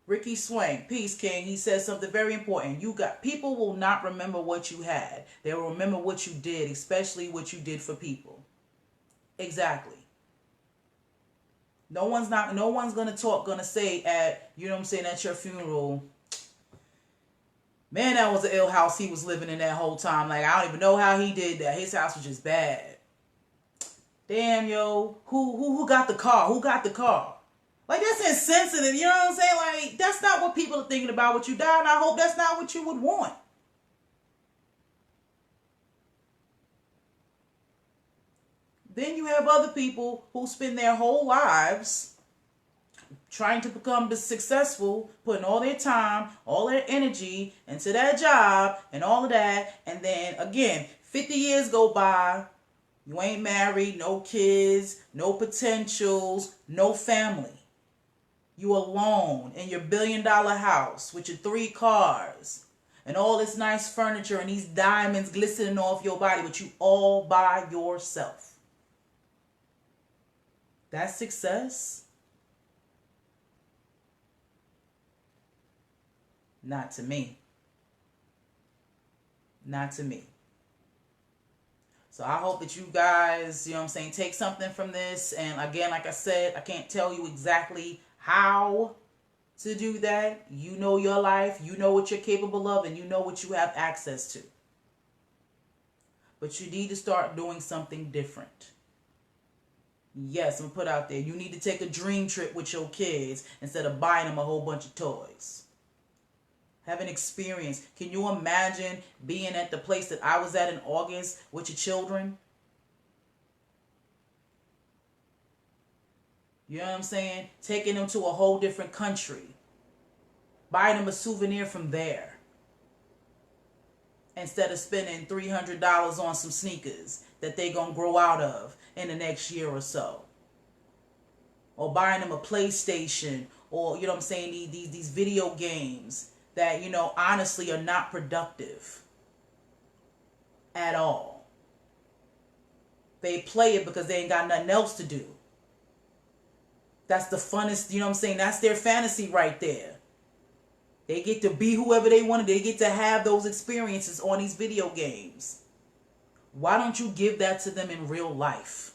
Ricky Swain, Peace King, he says something very important. People will not remember what you had. They will remember what you did, especially what you did for people. Exactly. No one's gonna say at your funeral, man, that was an ill house he was living in that whole time. Like, I don't even know how he did that. His house was just bad. Damn, yo, who got the car? Who got the car? Like, that's insensitive, you know what I'm saying? Like, that's not what people are thinking about when you die, and I hope that's not what you would want. Then you have other people who spend their whole lives trying to become successful, putting all their time, all their energy into that job and all of that, and then, again, 50 years go by, you ain't married, no kids, no potentials, no family. You alone in your $1 billion house with your 3 cars and all this nice furniture and these diamonds glistening off your body, but you all by yourself. That's success? Not to me. Not to me. So I hope that you guys, you know what I'm saying, take something from this. And again, like I said, I can't tell you exactly how to do that. You know your life, you know what you're capable of, and you know what you have access to. But you need to start doing something different. Yes, I'm gonna put out there, you need to take a dream trip with your kids instead of buying them a whole bunch of toys. Have an experience. Can you imagine being at the place that I was at in August with your children? You know what I'm saying? Taking them to a whole different country. Buying them a souvenir from there. Instead of spending $300 on some sneakers that they gonna grow out of in the next year or so. Or buying them a PlayStation, or, you know what I'm saying, these video games that, you know, honestly are not productive at all. They play it because they ain't got nothing else to do. That's the funnest, you know what I'm saying, that's their fantasy right there. They get to be whoever they want to. They get to have those experiences on these video games. Why don't you give that to them in real life?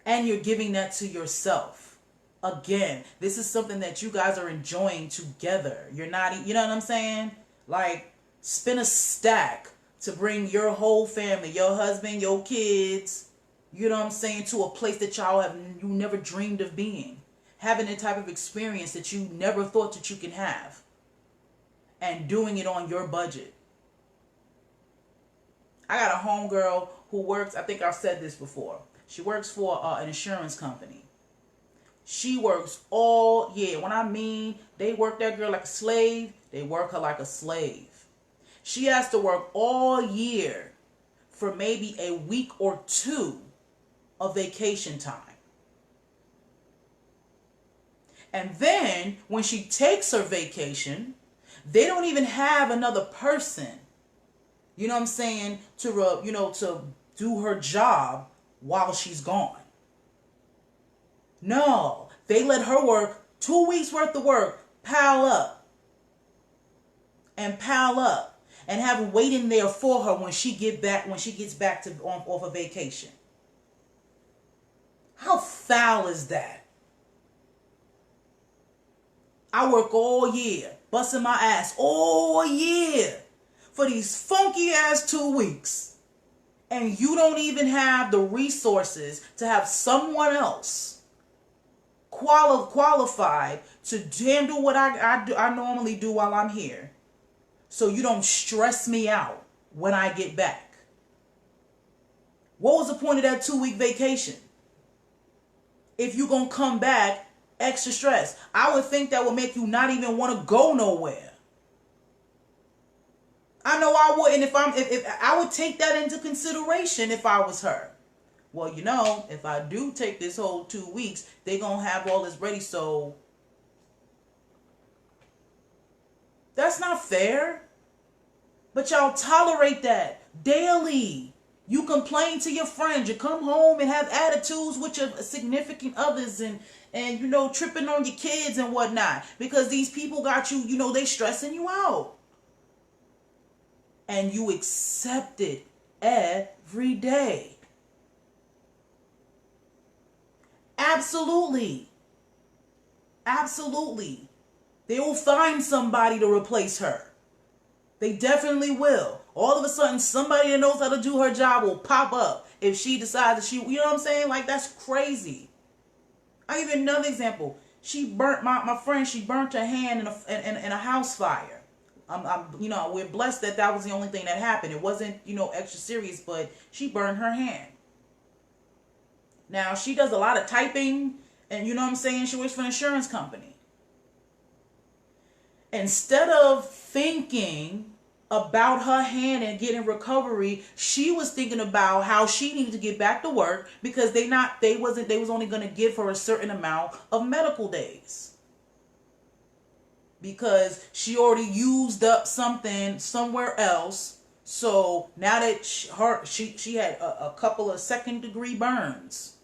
And you're giving that to yourself. Again, this is something that you guys are enjoying together. You're not, you know what I'm saying? Like, spin a stack to bring your whole family, your husband, your kids, you know what I'm saying, to a place that you never dreamed of being. Having a type of experience that you never thought that you can have. And doing it on your budget. I got a homegirl who works, I think I've said this before. She works for an insurance company. She works all year. When I mean they work that girl like a slave, they work her like a slave. She has to work all year for maybe a week or 2 of vacation time. And then when she takes her vacation, they don't even have another person, you know what I'm saying, to do her job while she's gone. No, they let her work 2 weeks worth of work, pile up, and have them waiting there for her when she gets back to off a vacation. How foul is that? I work all year, busting my ass all year for these funky ass 2 weeks. And you don't even have the resources to have someone else qualified to handle what I normally do while I'm here. So you don't stress me out when I get back. What was the point of that 2-week vacation? If you're going to come back extra stress. I would think that would make you not even want to go nowhere. I know I wouldn't if I would take that into consideration if I was her. Well, you know, if I do take this whole 2 weeks, they're going to have all this ready, so that's not fair. But y'all tolerate that daily. You complain to your friends. You come home and have attitudes with your significant others and you know, tripping on your kids and whatnot. Because these people got you, you know, they stressing you out. And you accept it every day. Absolutely. Absolutely. They will find somebody to replace her. They definitely will. All of a sudden, somebody that knows how to do her job will pop up if she decides that she, you know what I'm saying? Like, that's crazy. I'll give you another example. She burnt, my friend, she burnt her hand in a house fire. You know, we're blessed that was the only thing that happened. It wasn't, you know, extra serious, but she burned her hand. Now, she does a lot of typing, and you know what I'm saying? She works for an insurance company. Instead of thinking about her hand and getting recovery. She was thinking about how she needed to get back to work because they was only going to give her a certain amount of medical days because she already used up something somewhere else. So now that she had a couple of second degree burns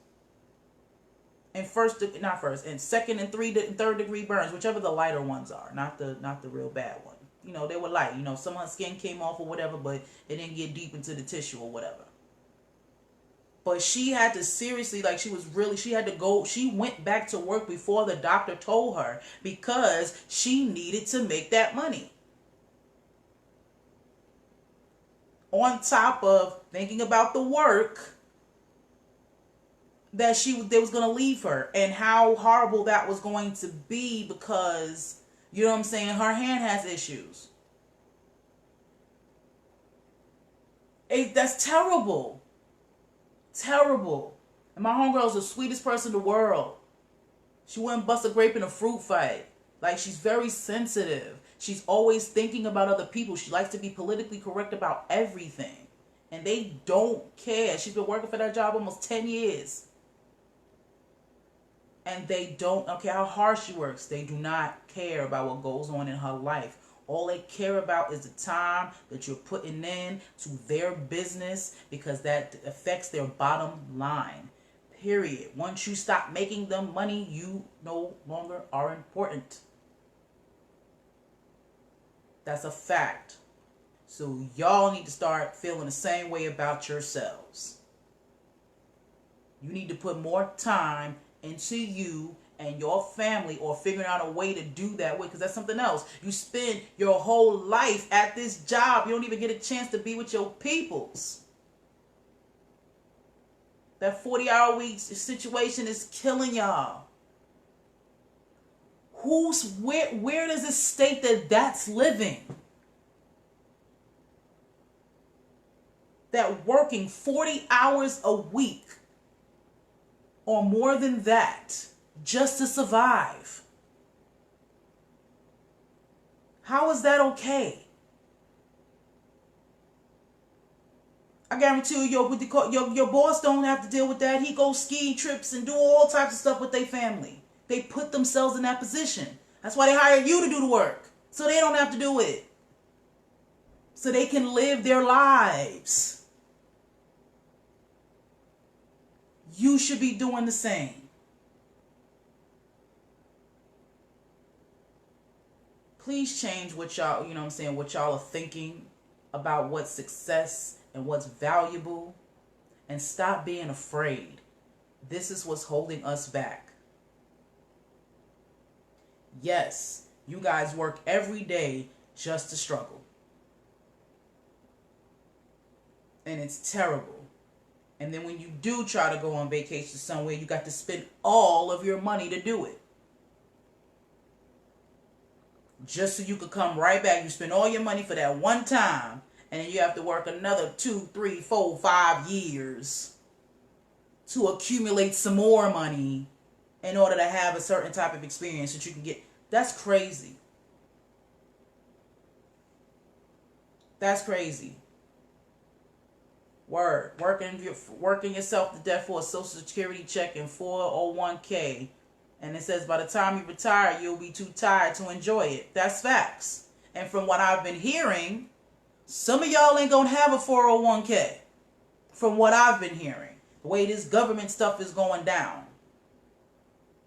and second and third degree burns, whichever the lighter ones are, not the real bad one. You know, they were light. You know, some of her skin came off or whatever, but it didn't get deep into the tissue or whatever. But she had to seriously, like, she had to go. She went back to work before the doctor told her because she needed to make that money. On top of thinking about the work that they was going to leave her and how horrible that was going to be because, you know what I'm saying, her hand has issues. That's terrible. Terrible. And my homegirl's the sweetest person in the world. She wouldn't bust a grape in a fruit fight. Like, she's very sensitive. She's always thinking about other people. She likes to be politically correct about everything. And they don't care. She's been working for that job almost 10 years. And they don't care how hard she works. They do not care about what goes on in her life. All they care about is the time that you're putting in to their business because that affects their bottom line. Period. Once you stop making them money, you no longer are important. That's a fact. So y'all need to start feeling the same way about yourselves. You need to put more time into you and your family, or figuring out a way to do that way, because that's something else. You spend your whole life at this job. You don't even get a chance to be with your peoples. That 40-hour week situation is killing y'all. Where does it state that that's living? That working 40 hours a week or more than that just to survive. How is that okay? I guarantee you, your boss don't have to deal with that. He goes skiing trips and do all types of stuff with their family. They put themselves in that position. That's why they hire you to do the work, so they don't have to do it. So they can live their lives. You should be doing the same. Please change what y'all, you know what I'm saying, what y'all are thinking about what's success and what's valuable, and stop being afraid. This is what's holding us back. Yes, you guys work every day just to struggle. And it's terrible. And then when you do try to go on vacation somewhere, you got to spend all of your money to do it. Just so you could come right back. You spend all your money for that one time, and then you have to work another 2, 3, 4, 5 years to accumulate some more money in order to have a certain type of experience that you can get. That's crazy. That's crazy. Word. Working yourself to death for a Social Security check and 401k. And it says by the time you retire, you'll be too tired to enjoy it. That's facts. And from what I've been hearing, some of y'all ain't gonna have a 401k. From what I've been hearing, the way this government stuff is going down.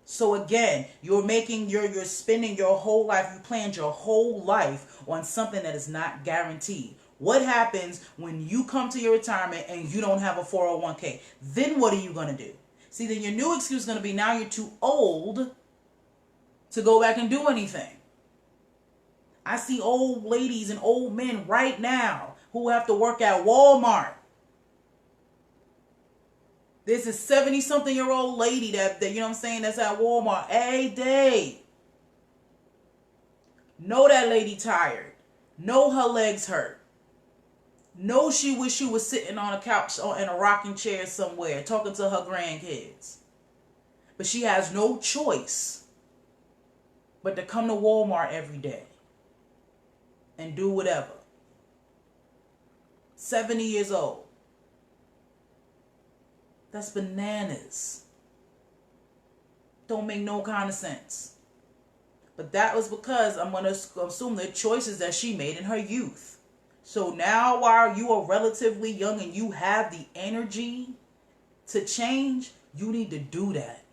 So again, you're spending your whole life, you planned your whole life on something that is not guaranteed. What happens when you come to your retirement and you don't have a 401k? Then what are you gonna do? See, then your new excuse is going to be now you're too old to go back and do anything. I see old ladies and old men right now who have to work at Walmart. There's a 70-something-year-old lady that you know what I'm saying, that's at Walmart every day. Know that lady tired. Know her legs hurt. Know she wish she was sitting on a couch or in a rocking chair somewhere talking to her grandkids. But she has no choice but to come to Walmart every day and do whatever. 70 years old. That's bananas. Don't make no kind of sense. But that was because I'm going to assume the choices that she made in her youth. So now while you are relatively young and you have the energy to change, you need to do that.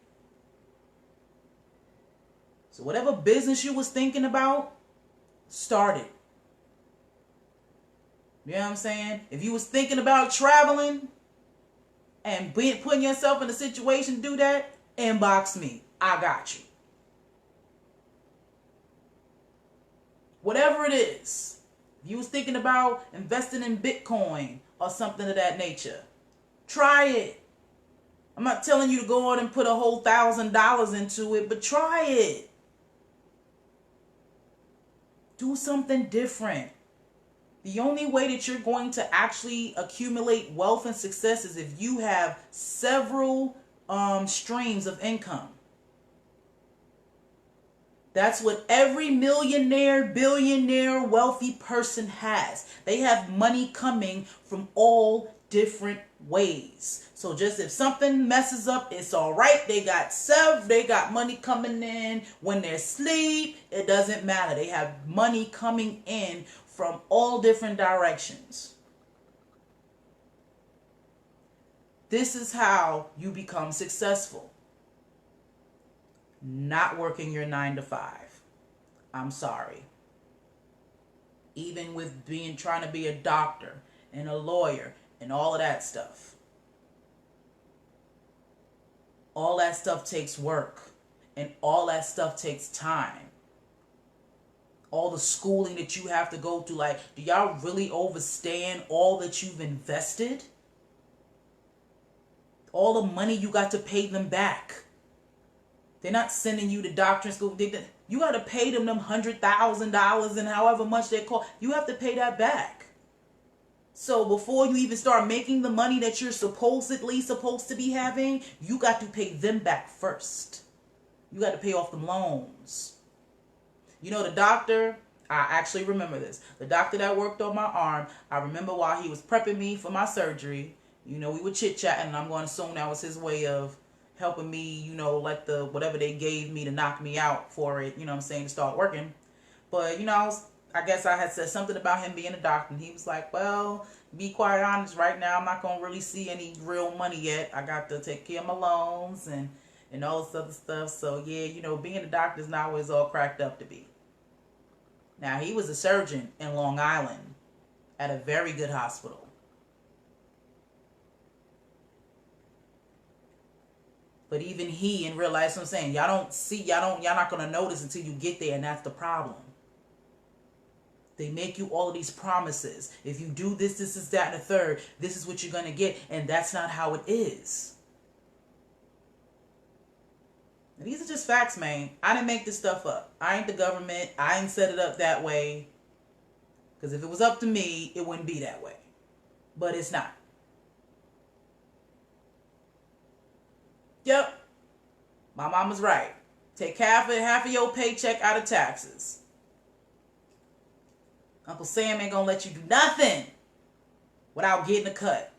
So whatever business you was thinking about, start it. You know what I'm saying? If you was thinking about traveling and putting yourself in a situation to do that, inbox me. I got you. Whatever it is. If you was thinking about investing in Bitcoin or something of that nature, try it. I'm not telling you to go out and put a whole $1,000 into it, but try it. Do something different. The only way that you're going to actually accumulate wealth and success is if you have several streams of income. That's what every millionaire, billionaire, wealthy person has. They have money coming from all different ways. So just if something messes up, it's all right. They got money coming in when they're asleep. It doesn't matter. They have money coming in from all different directions. This is how you become successful. Not working your 9 to 5. I'm sorry. Even with trying to be a doctor and a lawyer and all of that stuff. All that stuff takes work. And all that stuff takes time. All the schooling that you have to go through. Like, do y'all really understand all that you've invested? All the money you got to pay them back. They're not sending you to doctoring school. You got to pay them $100,000 and however much they cost. You have to pay that back. So before you even start making the money that you're supposedly supposed to be having, you got to pay them back first. You got to pay off them loans. You know, the doctor, I actually remember this. The doctor that worked on my arm, I remember while he was prepping me for my surgery, you know, we were chit-chatting, and I'm going to assume that was his way of helping me, you know, let the whatever they gave me to knock me out for it, you know what I'm saying, to start working. But, you know, I guess I had said something about him being a doctor, and he was like, well, to be quite honest, right now I'm not going to really see any real money yet. I got to take care of my loans and all this other stuff. So, yeah, you know, being a doctor is not what it's all cracked up to be. Now, he was a surgeon in Long Island at a very good hospital. But even he in real life, so I'm saying, y'all not going to notice until you get there, and that's the problem. They make you all of these promises. If you do this, that, and the third, this is what you're going to get, and that's not how it is. And these are just facts, man. I didn't make this stuff up. I ain't the government. I ain't set it up that way. Because if it was up to me, it wouldn't be that way. But it's not. Yep. My mama's right. Take half of your paycheck out of taxes. Uncle Sam ain't gonna let you do nothing without getting a cut.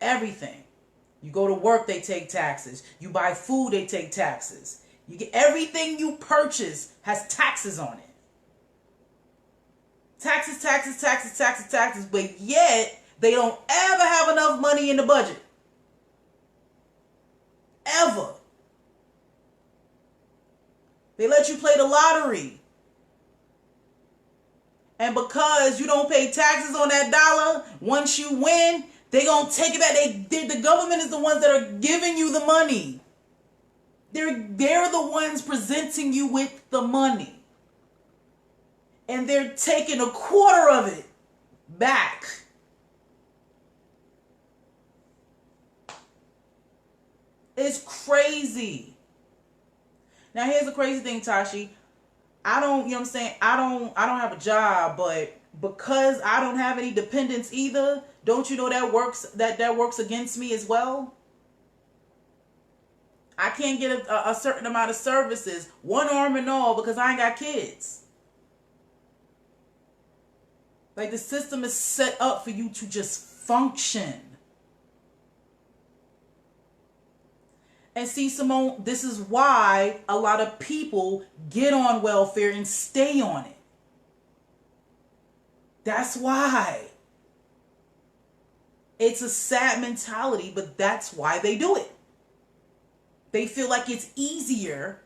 Everything. You go to work, they take taxes. You buy food, they take taxes. You get everything you purchase has taxes on it. Taxes, taxes, taxes, taxes, taxes. But yet, they don't ever have enough money in the budget. Ever. They let you play the lottery. And because you don't pay taxes on that dollar, once you win, they gonna take it back. The government is the ones that are giving you the money. They're the ones presenting you with the money. And they're taking a quarter of it back. It's crazy. Now here's the crazy thing, Tashi. I don't have a job, but because I don't have any dependents either, don't you know that works against me as well? I can't get a certain amount of services, one arm and all, because I ain't got kids. Like, the system is set up for you to just function. And see, Simone, this is why a lot of people get on welfare and stay on it. That's why. It's a sad mentality, but that's why they do it. They feel like it's easier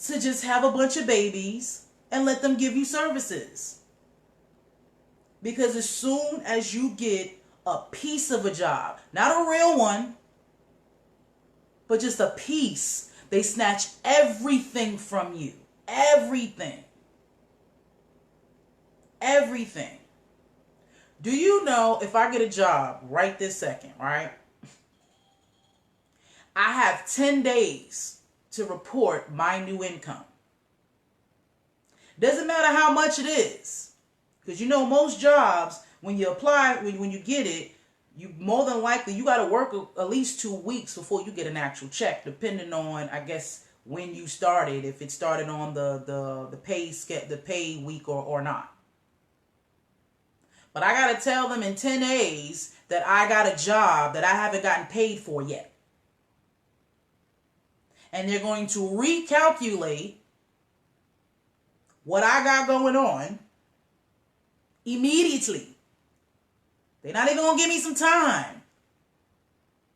to just have a bunch of babies and let them give you services. Because as soon as you get a piece of a job, not a real one, but just a piece, they snatch everything from you. Everything. Everything. Do you know, if I get a job right this second, right? I have 10 days to report my new income. Doesn't matter how much it is. Because you know, most jobs, when you apply, when you get it, you more than likely, you got to work at least 2 weeks before you get an actual check, depending on, I guess, when you started, if it started on the pay week or not. But I got to tell them in 10 days that I got a job that I haven't gotten paid for yet. And they're going to recalculate what I got going on immediately. They're not even going to give me some time.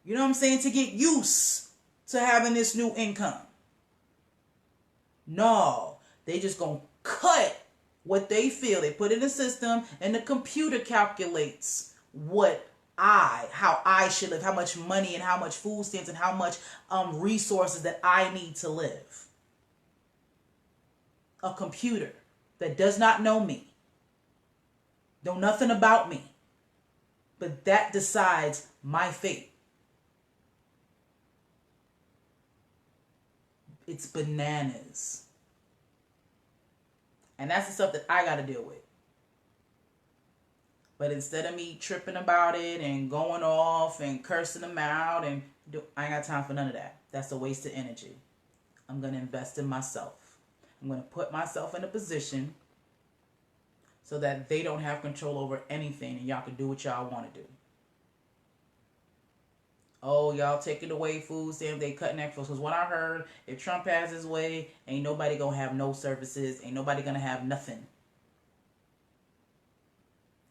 You know what I'm saying? To get used to having this new income. No, they just going to cut what they feel. They put it in the system and the computer calculates how I should live, how much money and how much food stamps and how much resources that I need to live. A computer that does not know me, know nothing about me, but that decides my fate. It's bananas. And that's the stuff that I got to deal with. But instead of me tripping about it and going off and cursing them out, I ain't got time for none of that. That's a waste of energy. I'm going to invest in myself. I'm going to put myself in a position so that they don't have control over anything and y'all can do what y'all want to do. Oh, y'all taking away food stamps, they cutting extras. Because what I heard, if Trump has his way, ain't nobody going to have no services. Ain't nobody going to have nothing.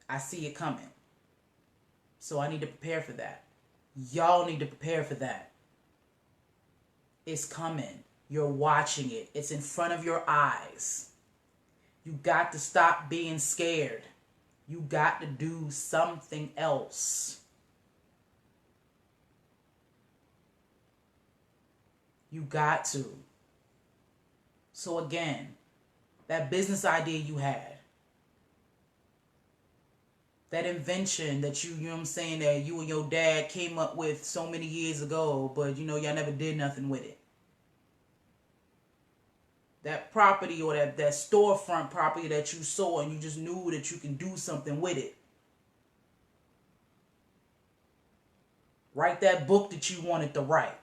I see it coming. So I need to prepare for that. Y'all need to prepare for that. It's coming. You're watching it. It's in front of your eyes. You got to stop being scared. You got to do something else. You got to. So again, that business idea you had, that invention that you know what I'm saying, that you and your dad came up with so many years ago, but y'all never did nothing with it. That property or that storefront property that you saw and you just knew that you can do something with it. Write that book that you wanted to write.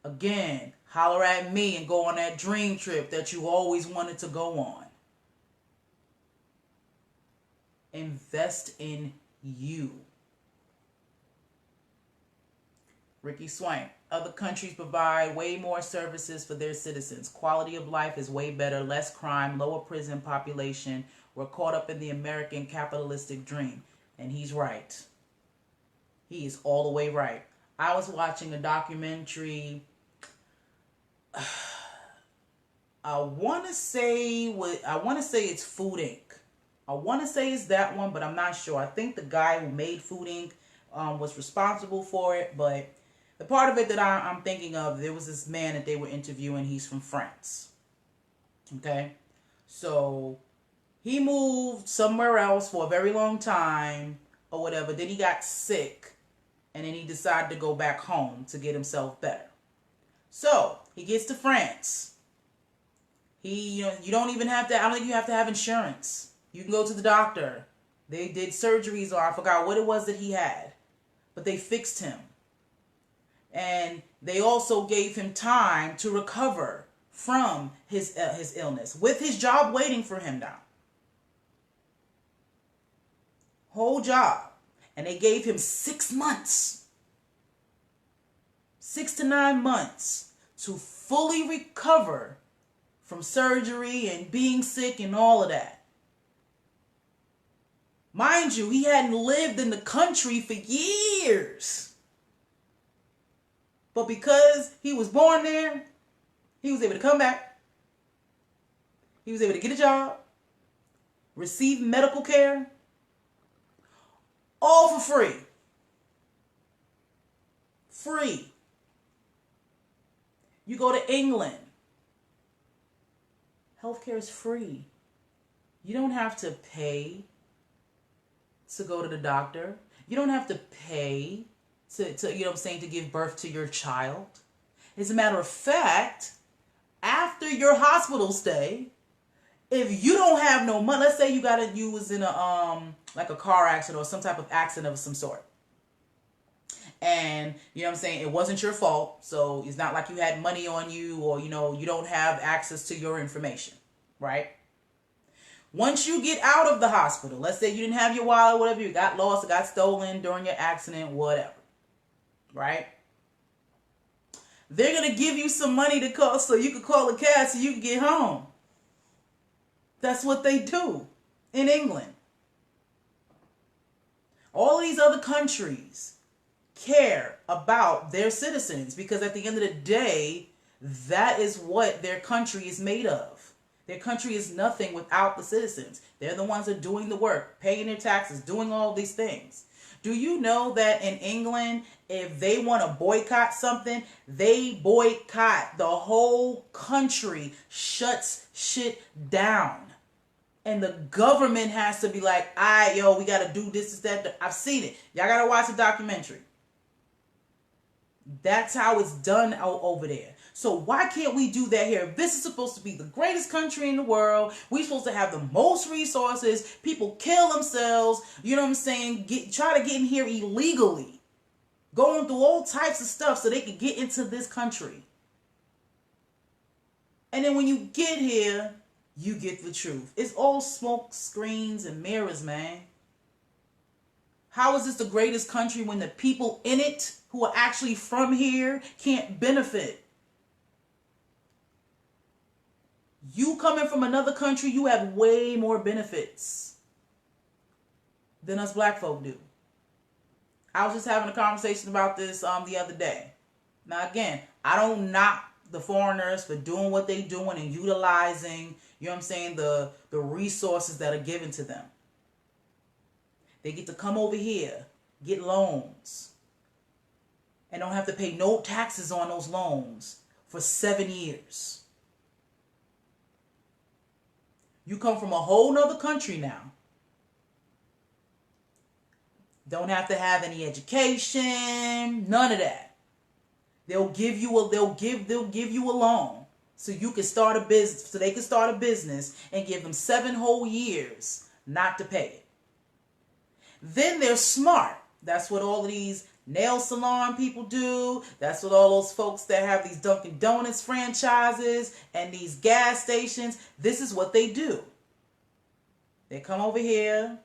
Again, holler at me and go on that dream trip that you always wanted to go on. Invest in you. Ricky Swank. Other countries provide way more services for their citizens. Quality of life is way better, less crime, lower prison population. We're caught up in the American capitalistic dream. And he's right. He is all the way right. I was watching a documentary. I want to say it's Food Inc. I want to say it's that one, but I'm not sure. I think the guy who made Food Inc. Was responsible for it, but the part of it that I'm thinking of, there was this man that they were interviewing. He's from France. Okay? So he moved somewhere else for a very long time or whatever. Then he got sick and then he decided to go back home to get himself better. So he gets to France. You don't even have to, I don't think you have to have insurance. You can go to the doctor. They did surgeries, or I forgot what it was that he had. But they fixed him. And they also gave him time to recover from his illness, with his job waiting for him now. whole job, and they gave him 6 months, 6 to 9 months to fully recover from surgery and being sick and all of that. Mind you, he hadn't lived in the country for years. But because he was born there, he was able to come back. He was able to get a job, receive medical care, all for free. Free. You go to England, healthcare is free. You don't have to pay to go to the doctor. You don't have to pay to to give birth to your child. As a matter of fact, after your hospital stay, if you don't have no money, let's say you was in a like a car accident or some type of accident of some sort. And it wasn't your fault, so it's not like you had money on you, or you don't have access to your information, right? Once you get out of the hospital, let's say you didn't have your wallet, whatever, you got lost or got stolen during your accident, whatever, right? They're going to give you some money to call so you can call a cab so you can get home. That's what they do in England. All these other countries care about their citizens because at the end of the day, that is what their country is made of. Their country is nothing without the citizens. They're the ones that are doing the work, paying their taxes, doing all these things. Do you know that in England, if they want to boycott something, they boycott. The whole country shuts shit down. And the government has to be like, we got to do this, that. I've seen it. Y'all got to watch the documentary. That's how it's done over there. So why can't we do that here? This is supposed to be the greatest country in the world. We're supposed to have the most resources. People kill themselves. Try to get in here illegally. Going through all types of stuff so they can get into this country. And then when you get here, you get the truth. It's all smoke screens and mirrors, man. How is this the greatest country when the people in it who are actually from here can't benefit? You coming from another country, you have way more benefits than us black folk do. I was just having a conversation about this the other day. Now again, I don't knock the foreigners for doing what they're doing and utilizing, the resources that are given to them. They get to come over here, get loans, and don't have to pay no taxes on those loans for 7 years. You come from a whole nother country now. Don't have to have any education, none of that. They'll give you a loan so you can start a business, so they can start a business and give them 7 whole years not to pay it. Then they're smart. That's what all of these nail salon people do. That's what all those folks that have these Dunkin' Donuts franchises and these gas stations, this is what they do. They come over here,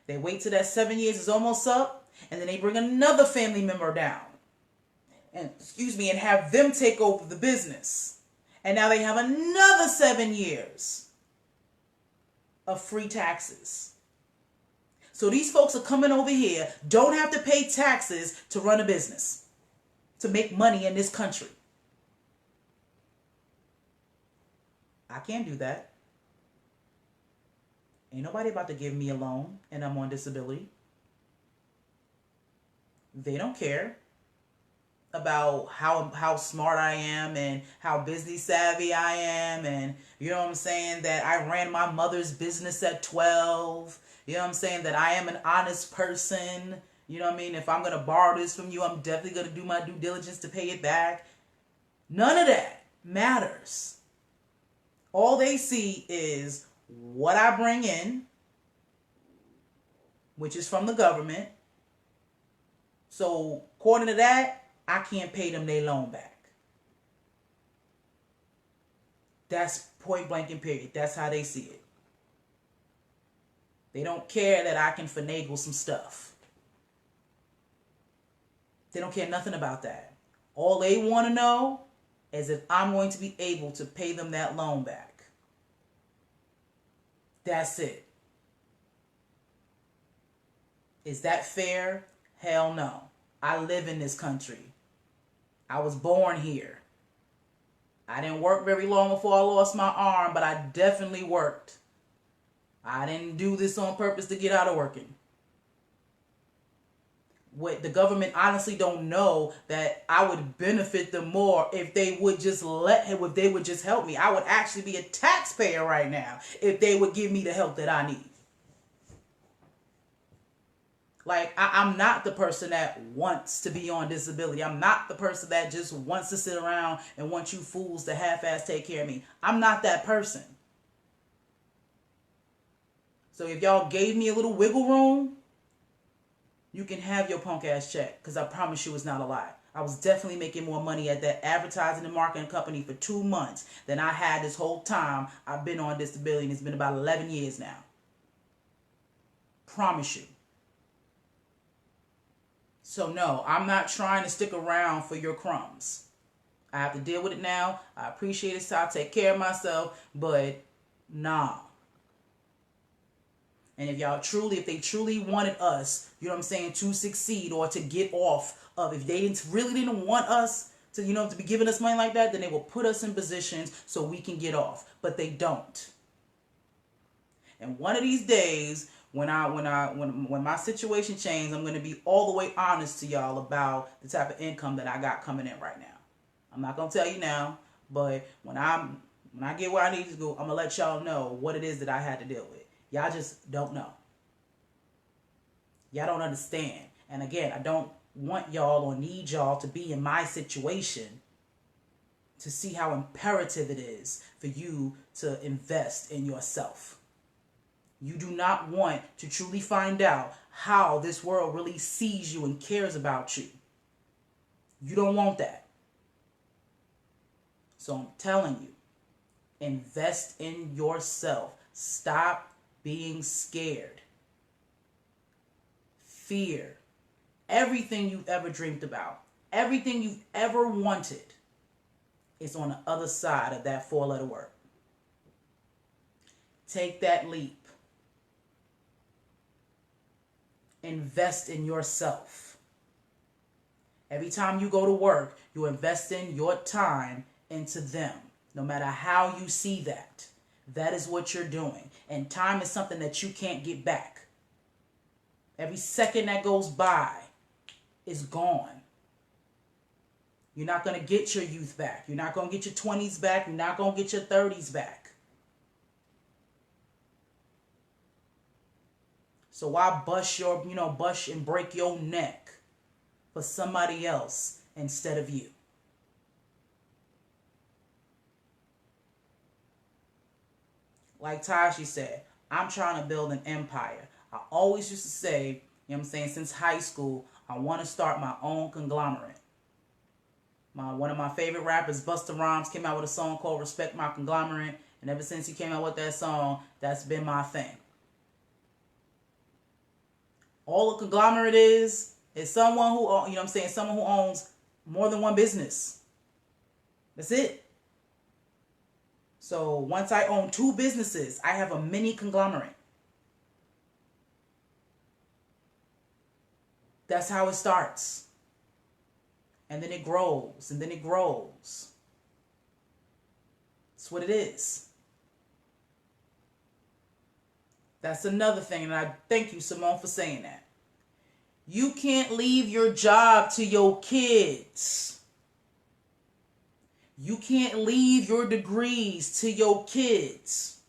they wait till that 7 years is almost up, and then they bring another family member down. And have them take over the business. And now they have another 7 years of free taxes. So these folks are coming over here, don't have to pay taxes to run a business, to make money in this country. I can't do that. Ain't nobody about to give me a loan and I'm on disability. They don't care about how smart I am and how business savvy I am, and that I ran my mother's business at 12. That I am an honest person. If I'm going to borrow this from you, I'm definitely going to do my due diligence to pay it back. None of that matters. All they see is what I bring in, which is from the government. So according to that, I can't pay them their loan back. That's point blank and period. That's how they see it. They don't care that I can finagle some stuff. They don't care nothing about that. All they want to know is if I'm going to be able to pay them that loan back. That's it. Is that fair? Hell no. I live in this country. I was born here. I didn't work very long before I lost my arm, but I definitely worked. I didn't do this on purpose to get out of working. What the government honestly don't know that I would benefit them more if they would just if they would just help me. I would actually be a taxpayer right now if they would give me the help that I need. Like, I'm not the person that wants to be on disability. I'm not the person that just wants to sit around and want you fools to half-ass take care of me. I'm not that person. So if y'all gave me a little wiggle room, you can have your punk ass check, because I promise you it's not a lie. I was definitely making more money at that advertising and marketing company for 2 months than I had this whole time I've been on disability, and it's been about 11 years now. Promise you. So no, I'm not trying to stick around for your crumbs. I have to deal with it now. I appreciate it, so I'll take care of myself, but nah. And if they truly wanted us, you know what I'm saying, to succeed or to get off of, if they really didn't want us to, to be giving us money like that, then they will put us in positions so we can get off. But they don't. And one of these days, when my situation changes, I'm going to be all the way honest to y'all about the type of income that I got coming in right now. I'm not going to tell you now, but when I get where I need to go, I'm going to let y'all know what it is that I had to deal with. Y'all just don't know. Y'all don't understand. And again, I don't want y'all or need y'all to be in my situation to see how imperative it is for you to invest in yourself. You do not want to truly find out how this world really sees you and cares about you. You don't want that. So I'm telling you, invest in yourself. Stop being scared. Fear. Everything you've ever dreamed about, everything you've ever wanted is on the other side of that 4-letter word. Take that leap. Invest in yourself. Every time you go to work, you invest in your time into them. No matter how you see that, that is what you're doing. And time is something that you can't get back. Every second that goes by is gone. You're not going to get your youth back. You're not going to get your 20s back. You're not going to get your 30s back. So why bust and break your neck for somebody else instead of you? Like Tashi said, I'm trying to build an empire. I always used to say, since high school, I want to start my own conglomerate. One of my favorite rappers, Busta Rhymes, came out with a song called Respect My Conglomerate. And ever since he came out with that song, that's been my thing. All a conglomerate is someone who, someone who owns more than one business. That's it. So once I own 2 businesses, I have a mini conglomerate. That's how it starts. And then it grows, and then it grows. That's what it is. That's another thing, and I thank you, Simone, for saying that. You can't leave your job to your kids. You can't leave your degrees to your kids.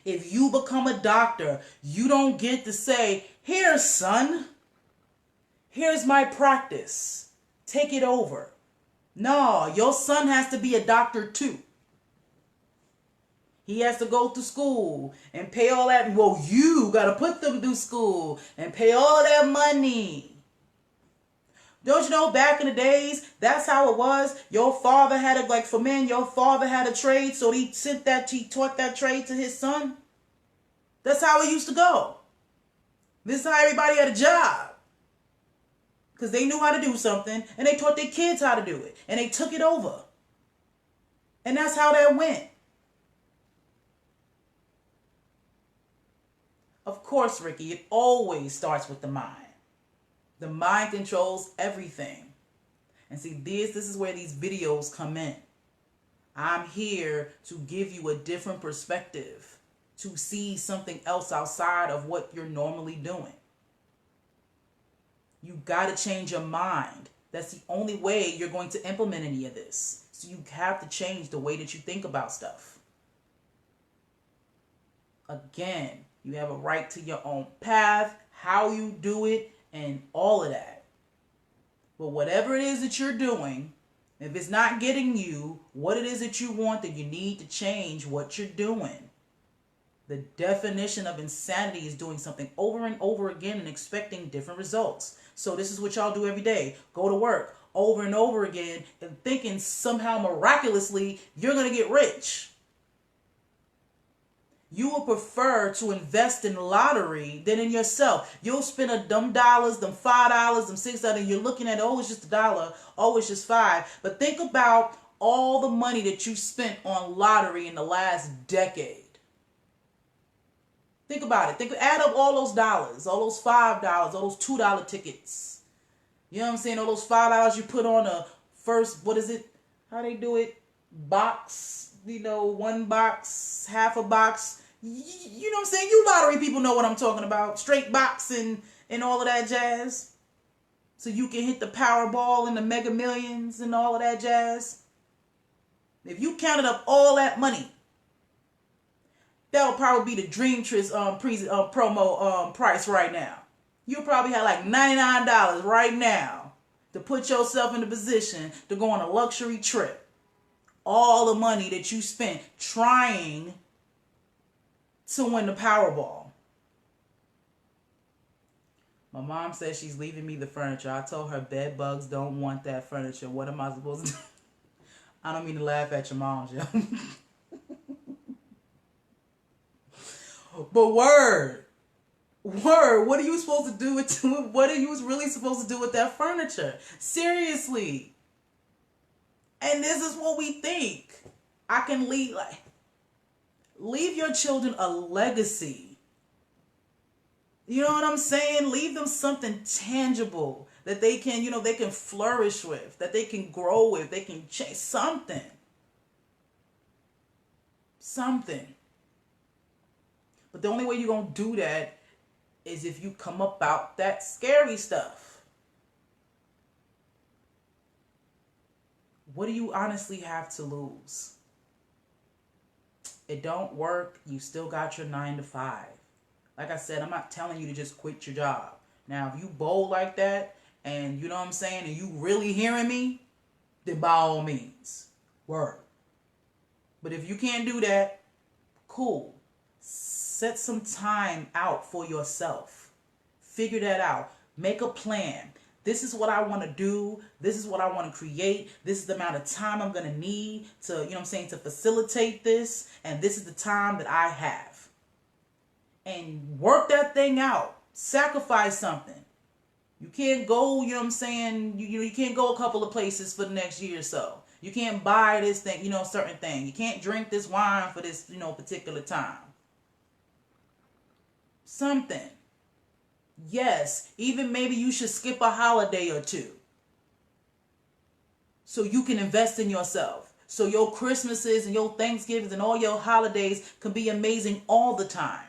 If you become a doctor, you don't get to say, here, son, here's my practice. Take it over. No, your son has to be a doctor too. He has to go to school and pay all that. Well, you got to put them through school and pay all that money. Don't you know back in the days, that's how it was? Your father had your father had a trade, so he taught that trade to his son. That's how it used to go. This is how everybody had a job. Because they knew how to do something and they taught their kids how to do it. And they took it over. And that's how that went. Of course, Ricky, it always starts with the mind. The mind controls everything. And see, this is where these videos come in. I'm here to give you a different perspective, to see something else outside of what you're normally doing. You got to change your mind. That's the only way you're going to implement any of this. So you have to change the way that you think about stuff. Again, you have a right to your own path, how you do it, and all of that. But whatever it is that you're doing, if it's not getting you what it is that you want, then you need to change what you're doing. The definition of insanity is doing something over and over again and expecting different results. So this is what y'all do every day. Go to work over and over again and thinking somehow miraculously you're going to get rich. You will prefer to invest in lottery than in yourself. You'll spend them dollars, them $5, them $6, and you're looking at, oh, it's just $1. Oh, it's just $5. But think about all the money that you spent on lottery in the last decade. Think about it. Add up all those dollars, all those $5, all those $2 tickets. You know what I'm saying? All those $5 you put on a first, what is it? How they do it? Box, one box, half a box. You know what I'm saying? You lottery people know what I'm talking about. Straight box and all of that jazz. So you can hit the Powerball and the Mega Millions and all of that jazz. If you counted up all that money, that would probably be the Dream Tris promo price right now. You'll probably have like $99 right now to put yourself in the position to go on a luxury trip. All the money that you spent trying to win the Powerball. My mom says she's leaving me the furniture. I told her bed bugs don't want that furniture. What am I supposed to do? I don't mean to laugh at your mom, yo. But word, what are you supposed to do with what are you really supposed to do with that furniture? Seriously. And this is what we think. I can leave your children a legacy. You know what I'm saying? Leave them something tangible that they can, they can flourish with, that they can grow with, they can change something. But the only way you're going to do that is if you come about that scary stuff. What do you honestly have to lose? It don't work. You still got your 9 to 5. Like I said, I'm not telling you to just quit your job. Now, if you bold like that and you know what I'm saying, and you really hearing me, then by all means, word. But if you can't do that, cool. Set some time out for yourself. Figure that out. Make a plan. This is what I want to do. This is what I want to create. This is the amount of time I'm going to need to, to facilitate this. And this is the time that I have. And work that thing out. Sacrifice something. You can't go, you can't go a couple of places for the next year or so. You can't buy this thing, certain thing. You can't drink this wine for this, particular time. Something. Yes, even maybe you should skip a holiday or two so you can invest in yourself. So your Christmases and your Thanksgivings and all your holidays can be amazing all the time.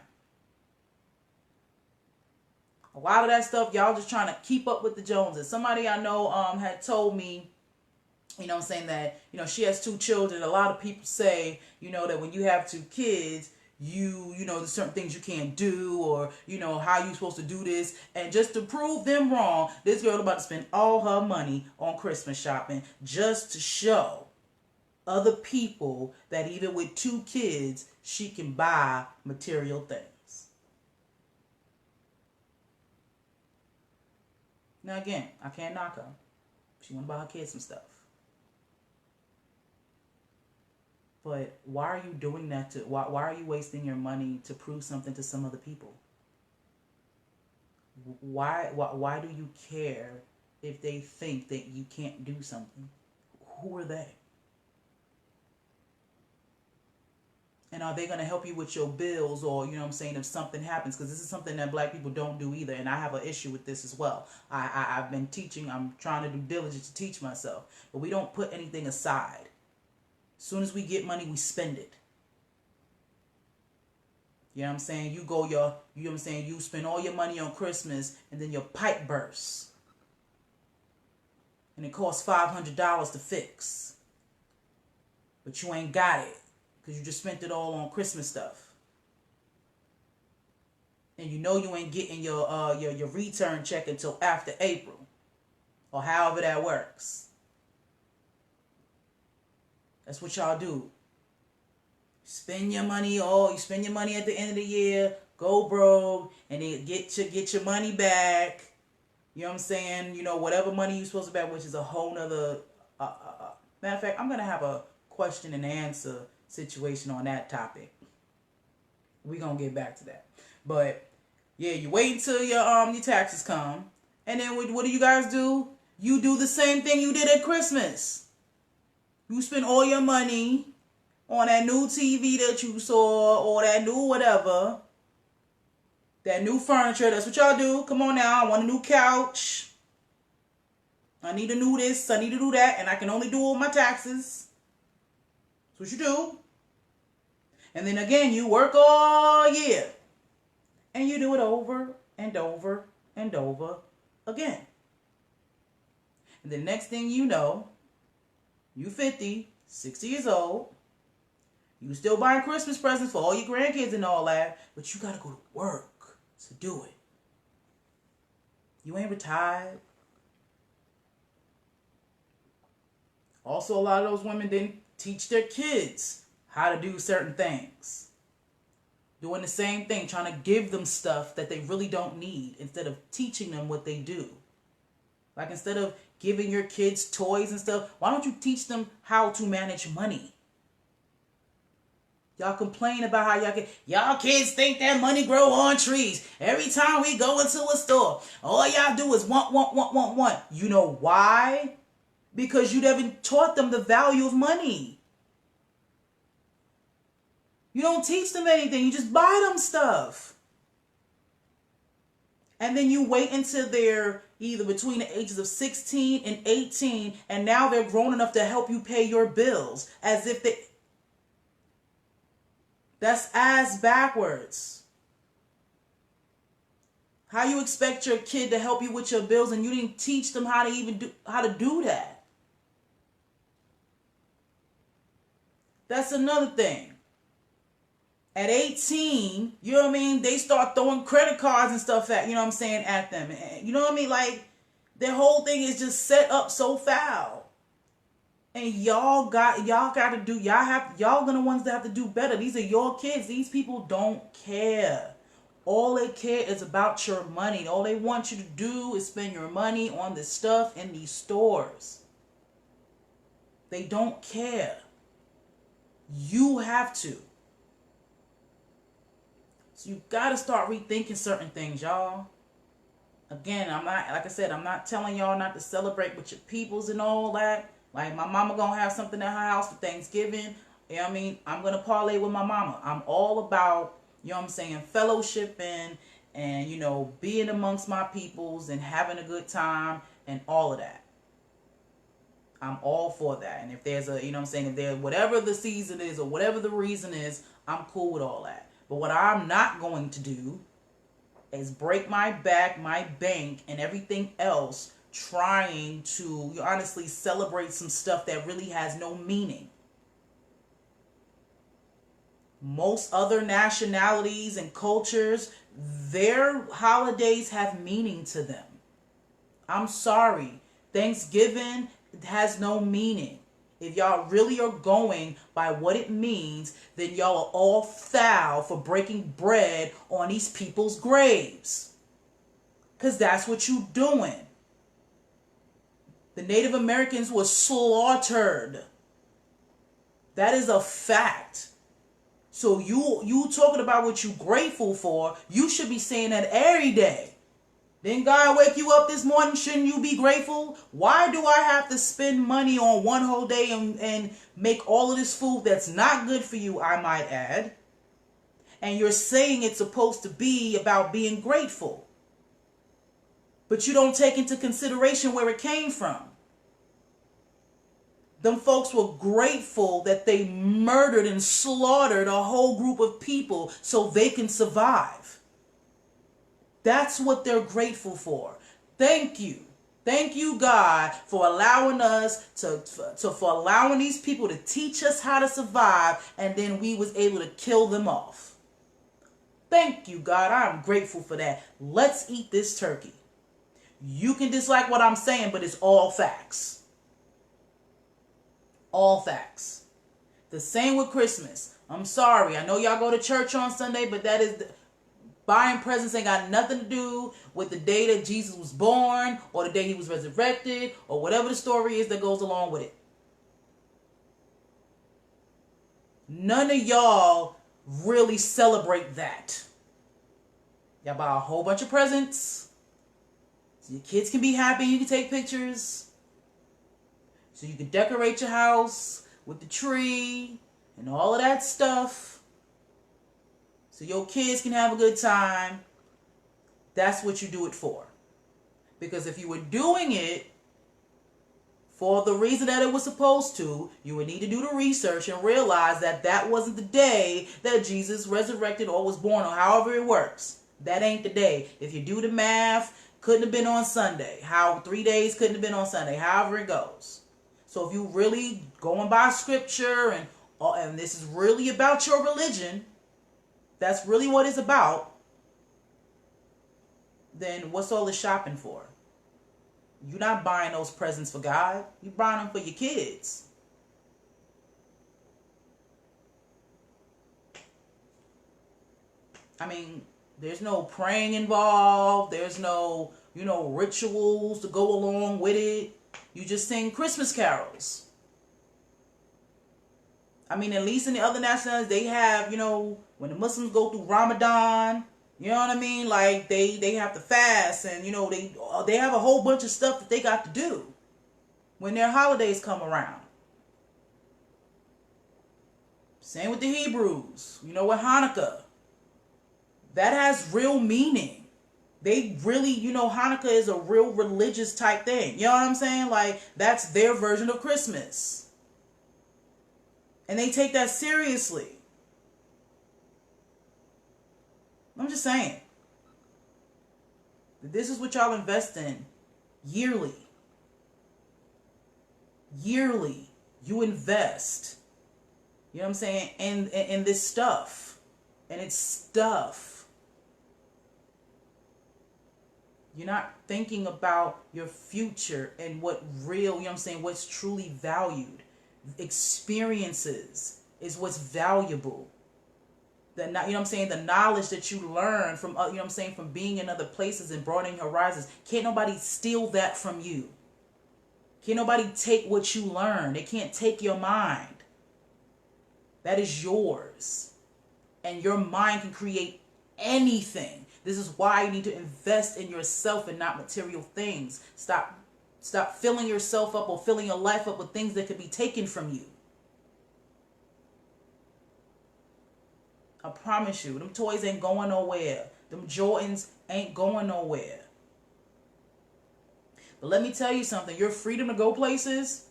A lot of that stuff, y'all just trying to keep up with the Joneses. Somebody I know had told me, that, she has 2 children. A lot of people say, that when you have 2 kids, there's certain things you can't do, or, how you supposed to do this. And just to prove them wrong, this girl about to spend all her money on Christmas shopping just to show other people that even with 2 kids, she can buy material things. Now again, I can't knock her. She want to buy her kids some stuff. But why are you doing that why are you wasting your money to prove something to some other people? Why do you care if they think that you can't do something? Who are they? And are they going to help you with your bills, or, you know what I'm saying, if something happens? Because this is something that black people don't do either, and I have an issue with this as well. I've been teaching, I'm trying to do diligence to teach myself, but we don't put anything aside. As soon as we get money, we spend it. You know what I'm saying? You know what I'm saying, you spend all your money on Christmas, and then your pipe bursts. And it costs $500 to fix. But you ain't got it, because you just spent it all on Christmas stuff. And you know you ain't getting your return check until after April. Or however that works. That's what y'all do. Spend your money you spend your money at the end of the year, go broke, and then get your money back. You know what I'm saying? You know, whatever money you're supposed to back, which is a whole nother matter of fact, I'm gonna have a question and answer situation on that topic. We're gonna get back to that. But yeah, you wait until your taxes come, and then what do you guys do? You do the same thing you did at Christmas. You spend all your money on that new TV that you saw, or that new whatever, that new furniture. That's what y'all do. Come on now, I want a new couch. I need to do this, I need to do that, and I can only do all my taxes. That's what you do. And then again, you work all year. And you do it over and over and over again. And the next thing you know, you 50, 60 years old. You still buying Christmas presents for all your grandkids and all that, but you got to go to work to do it. You ain't retired. Also, a lot of those women didn't teach their kids how to do certain things. Doing the same thing, trying to give them stuff that they really don't need instead of teaching them what they do. Like, instead of giving your kids toys and stuff, why don't you teach them how to manage money? Y'all complain about how y'all kids think that money grow on trees. Every time we go into a store, all y'all do is want. You know why? Because you haven't taught them the value of money. You don't teach them anything. You just buy them stuff. And then you wait until they're either between the ages of 16 and 18, and now they're grown enough to help you pay your bills. As if they... That's ass backwards. How you expect your kid to help you with your bills and you didn't teach them how to do that? That's another thing. At 18, you know what I mean, they start throwing credit cards and stuff at, you know what I'm saying, at them. You know what I mean? Like, their whole thing is just set up so foul. And y'all gonna the ones that have to do better. These are your kids. These people don't care. All they care is about your money. All they want you to do is spend your money on this stuff in these stores. They don't care. You have to. So you gotta start rethinking certain things, y'all. Again, I'm not telling y'all not to celebrate with your peoples and all that. Like, my mama gonna have something at her house for Thanksgiving. You know what I mean? I'm gonna parlay with my mama. I'm all about, you know what I'm saying, fellowshipping and, you know, being amongst my peoples and having a good time and all of that. I'm all for that. And if there's a, you know what I'm saying, if there's whatever the season is or whatever the reason is, I'm cool with all that. But what I'm not going to do is break my back, my bank, and everything else trying to honestly celebrate some stuff that really has no meaning. Most other nationalities and cultures, their holidays have meaning to them. I'm sorry. Thanksgiving has no meaning. If y'all really are going by what it means, then y'all are all foul for breaking bread on these people's graves. Because that's what you doing. The Native Americans were slaughtered. That is a fact. So you talking about what you grateful for, you should be saying that every day. Didn't God wake you up this morning? Shouldn't you be grateful? Why do I have to spend money on one whole day and make all of this food that's not good for you, I might add? And you're saying it's supposed to be about being grateful. But you don't take into consideration where it came from. Them folks were grateful that they murdered and slaughtered a whole group of people so they can survive. That's what they're grateful for. Thank you. Thank you, God, for allowing us for allowing these people to teach us how to survive, and then we was able to kill them off. Thank you, God. I'm grateful for that. Let's eat this turkey. You can dislike what I'm saying, but it's all facts. All facts. The same with Christmas. I'm sorry. I know y'all go to church on Sunday, but that is... Buying presents ain't got nothing to do with the day that Jesus was born or the day he was resurrected or whatever the story is that goes along with it. None of y'all really celebrate that. Y'all buy a whole bunch of presents so your kids can be happy, you can take pictures, so you can decorate your house with the tree and all of that stuff. So your kids can have a good time. That's what you do it for. Because if you were doing it for the reason that it was supposed to, you would need to do the research and realize that that wasn't the day that Jesus resurrected or was born, or however it works. That ain't the day. If you do the math, couldn't have been on Sunday. 3 days couldn't have been on Sunday. However it goes. So if you really going by scripture and this is really about your religion, that's really what it's about, then what's all the shopping for? You're not buying those presents for God. You're buying them for your kids. I mean, there's no praying involved. There's no, rituals to go along with it. You just sing Christmas carols. I mean, at least in the other nationalities, they have, when the Muslims go through Ramadan, you know what I mean? Like, they have to fast and, they have a whole bunch of stuff that they got to do when their holidays come around. Same with the Hebrews, with Hanukkah. That has real meaning. They really, Hanukkah is a real religious type thing. You know what I'm saying? Like, that's their version of Christmas. And they take that seriously. I'm just saying. This is what y'all invest in yearly. Yearly. You invest. You know what I'm saying? In this stuff. And it's stuff. You're not thinking about your future and what real, what's truly valued. Experiences is what's valuable. The knowledge that you learn from from being in other places and broadening horizons. Can't nobody steal that from you. Can't nobody take what you learn. They can't take your mind. That is yours. And your mind can create anything. This is why you need to invest in yourself and not material things. Stop filling yourself up or filling your life up with things that could be taken from you. I promise you, them toys ain't going nowhere. Them Jordans ain't going nowhere. But let me tell you something. Your freedom to go places,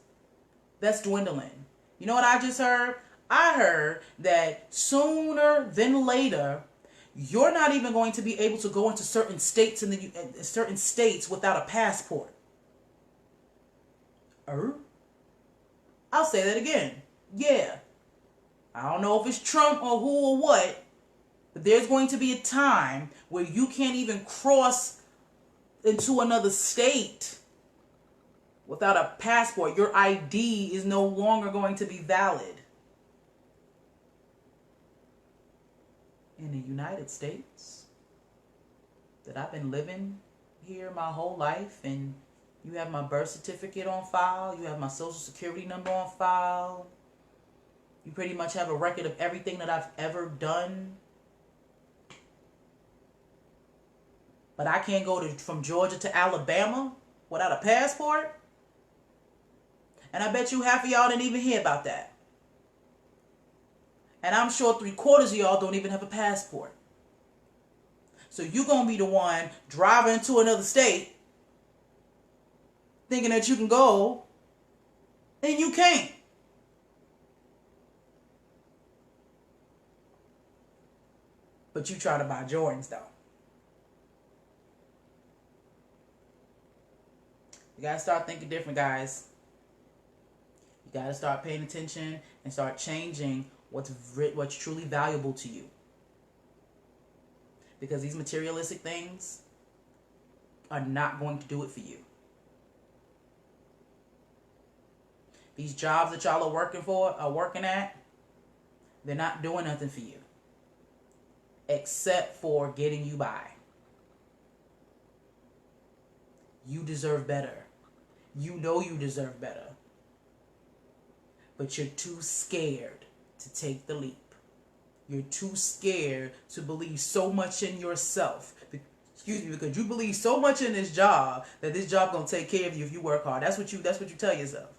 that's dwindling. You know what I just heard? I heard that sooner than later, you're not even going to be able to go into certain states certain states without a passport. I'll say that again. Yeah. I don't know if it's Trump or who or what, but there's going to be a time where you can't even cross into another state without a passport. Your ID is no longer going to be valid. In the United States, that I've been living here my whole life, and you have my birth certificate on file. You have my social security number on file. You pretty much have a record of everything that I've ever done. But I can't go from Georgia to Alabama without a passport? And I bet you half of y'all didn't even hear about that. And I'm sure 3/4 of y'all don't even have a passport. So you're going to be the one driving to another state thinking that you can go, and you can't. But you try to buy Jordans, though. You got to start thinking different, guys. You got to start paying attention and start changing what's truly valuable to you. Because these materialistic things are not going to do it for you. These jobs that y'all are working at, they're not doing nothing for you. Except for getting you by. You deserve better. You know you deserve better. But you're too scared to take the leap. You're too scared to believe so much in yourself. Because you believe so much in this job that this job gonna take care of you if you work hard. That's what you tell yourself.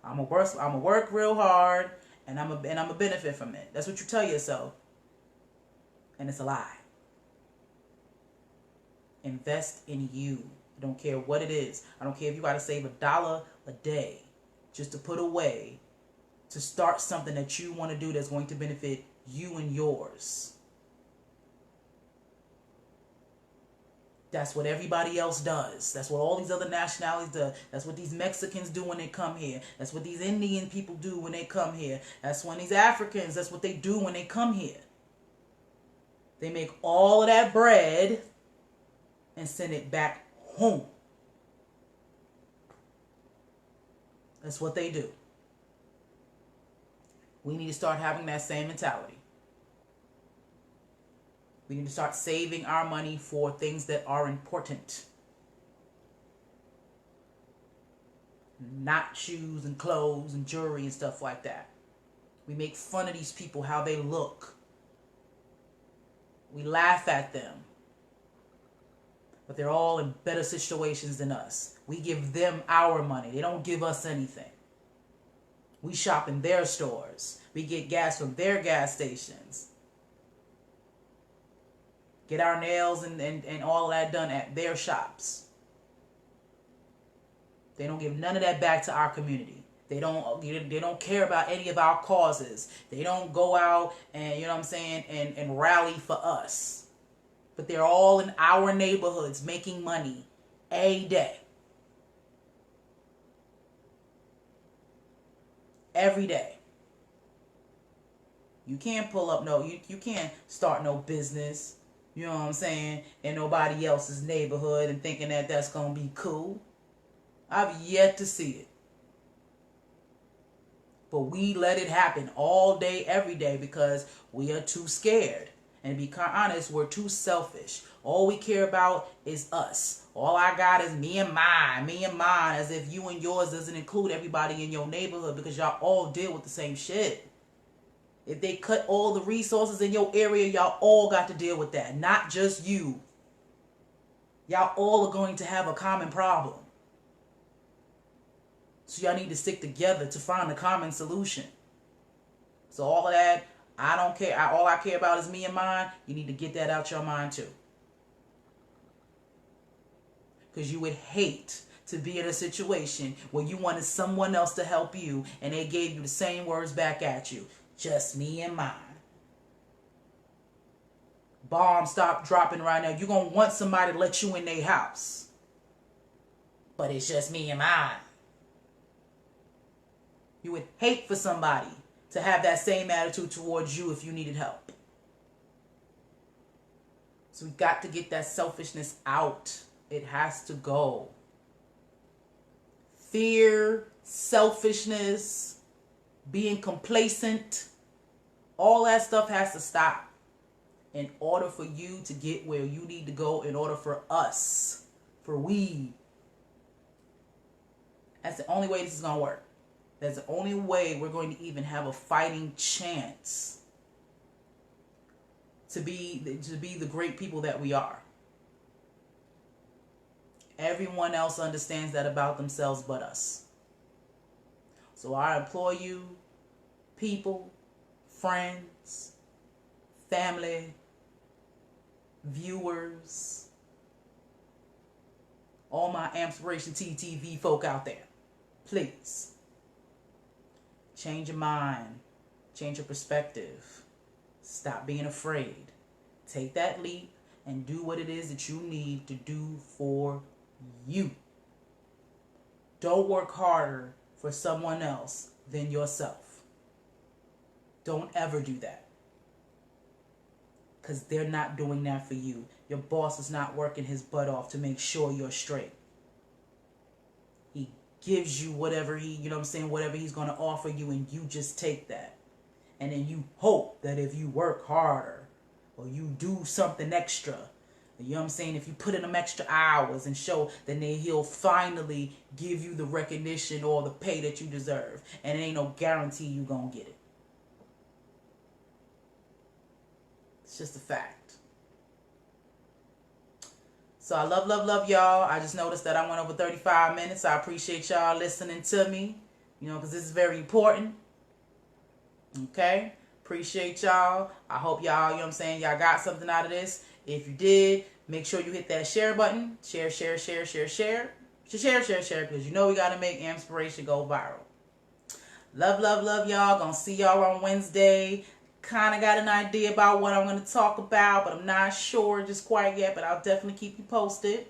I'm gonna work real hard and I'm a benefit from it. That's what you tell yourself. And it's a lie. Invest in you. I don't care what it is. I don't care if you got to save $1 a day just to put away to start something that you want to do that's going to benefit you and yours. That's what everybody else does. That's what all these other nationalities do. That's what these Mexicans do when they come here. That's what these Indian people do when they come here. That's when these Africans, that's what they do when they come here. They make all of that bread and send it back home. That's what they do. We need to start having that same mentality. We need to start saving our money for things that are important. Not shoes and clothes and jewelry and stuff like that. We make fun of these people, how they look. We laugh at them. But they're all in better situations than us. We give them our money. They don't give us anything. We shop in their stores. We get gas from their gas stations. Get our nails and all of that done at their shops. They don't give none of that back to our community. They don't care about any of our causes. They don't go out and, you know what I'm saying, and rally for us. But they're all in our neighborhoods making money a day. Every day. You can't pull up you can't start no business, you know what I'm saying, in nobody else's neighborhood and thinking that that's going to be cool. I've yet to see it. But we let it happen all day, every day because we are too scared. And to be honest, we're too selfish. All we care about is us. All I got is me and mine, as if you and yours doesn't include everybody in your neighborhood because y'all all deal with the same shit. If they cut all the resources in your area, y'all all got to deal with that. Not just you. Y'all all are going to have a common problem. So y'all need to stick together to find a common solution. So all of that, I don't care. All I care about is me and mine. You need to get that out your mind too. Because you would hate to be in a situation where you wanted someone else to help you and they gave you the same words back at you. Just me and mine. Bombs stop dropping right now. You're going to want somebody to let you in their house. But it's just me and mine. You would hate for somebody to have that same attitude towards you if you needed help. So we got to get that selfishness out. It has to go. Fear, selfishness, being complacent, all that stuff has to stop in order for you to get where you need to go, in order for us, for we. That's the only way this is going to work. That's the only way we're going to even have a fighting chance to be the great people that we are. Everyone else understands that about themselves but us. So I implore you, people, friends, family, viewers, all my AMPspirationTTV folk out there, please change your mind, change your perspective, stop being afraid, take that leap and do what it is that you need to do for you. Don't work harder for someone else than yourself. Don't ever do that, because they're not doing that for you. Your boss is not working his butt off to make sure you're straight. He gives you whatever whatever he's going to offer you, and you just take that. And then you hope that if you work harder or you do something extra, you know what I'm saying, if you put in them extra hours and show, then he'll finally give you the recognition or the pay that you deserve. And it ain't no guarantee you gonna get it. It's just a fact. So I love y'all. I just noticed that I went over 35 minutes. I appreciate y'all listening to me, because this is very important. Okay? Appreciate y'all. I hope y'all, y'all got something out of this. If you did, make sure you hit that share button. Share, because we got to make Inspiration go viral. Love y'all. Gonna see y'all on Wednesday. Kind of got an idea about what I'm going to talk about, but I'm not sure just quite yet, but I'll definitely keep you posted.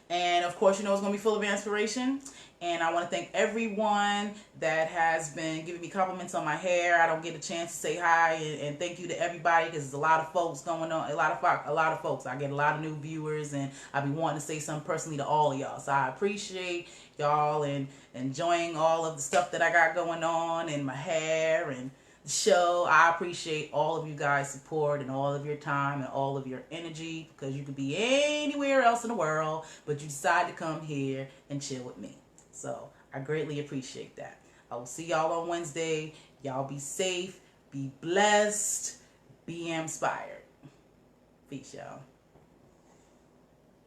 And of course, it's going to be full of inspiration. And I want to thank everyone that has been giving me compliments on my hair. I don't get a chance to say hi and thank you to everybody, because there's a lot of folks going on. A lot of folks. I get a lot of new viewers, and I be wanting to say something personally to all of y'all. So I appreciate y'all and enjoying all of the stuff that I got going on, and my hair and the show. I appreciate all of you guys' support and all of your time and all of your energy, because you could be anywhere else in the world, but you decide to come here and chill with me. So I greatly appreciate that. I will see y'all on Wednesday. Y'all be safe, be blessed, be inspired. Peace, y'all.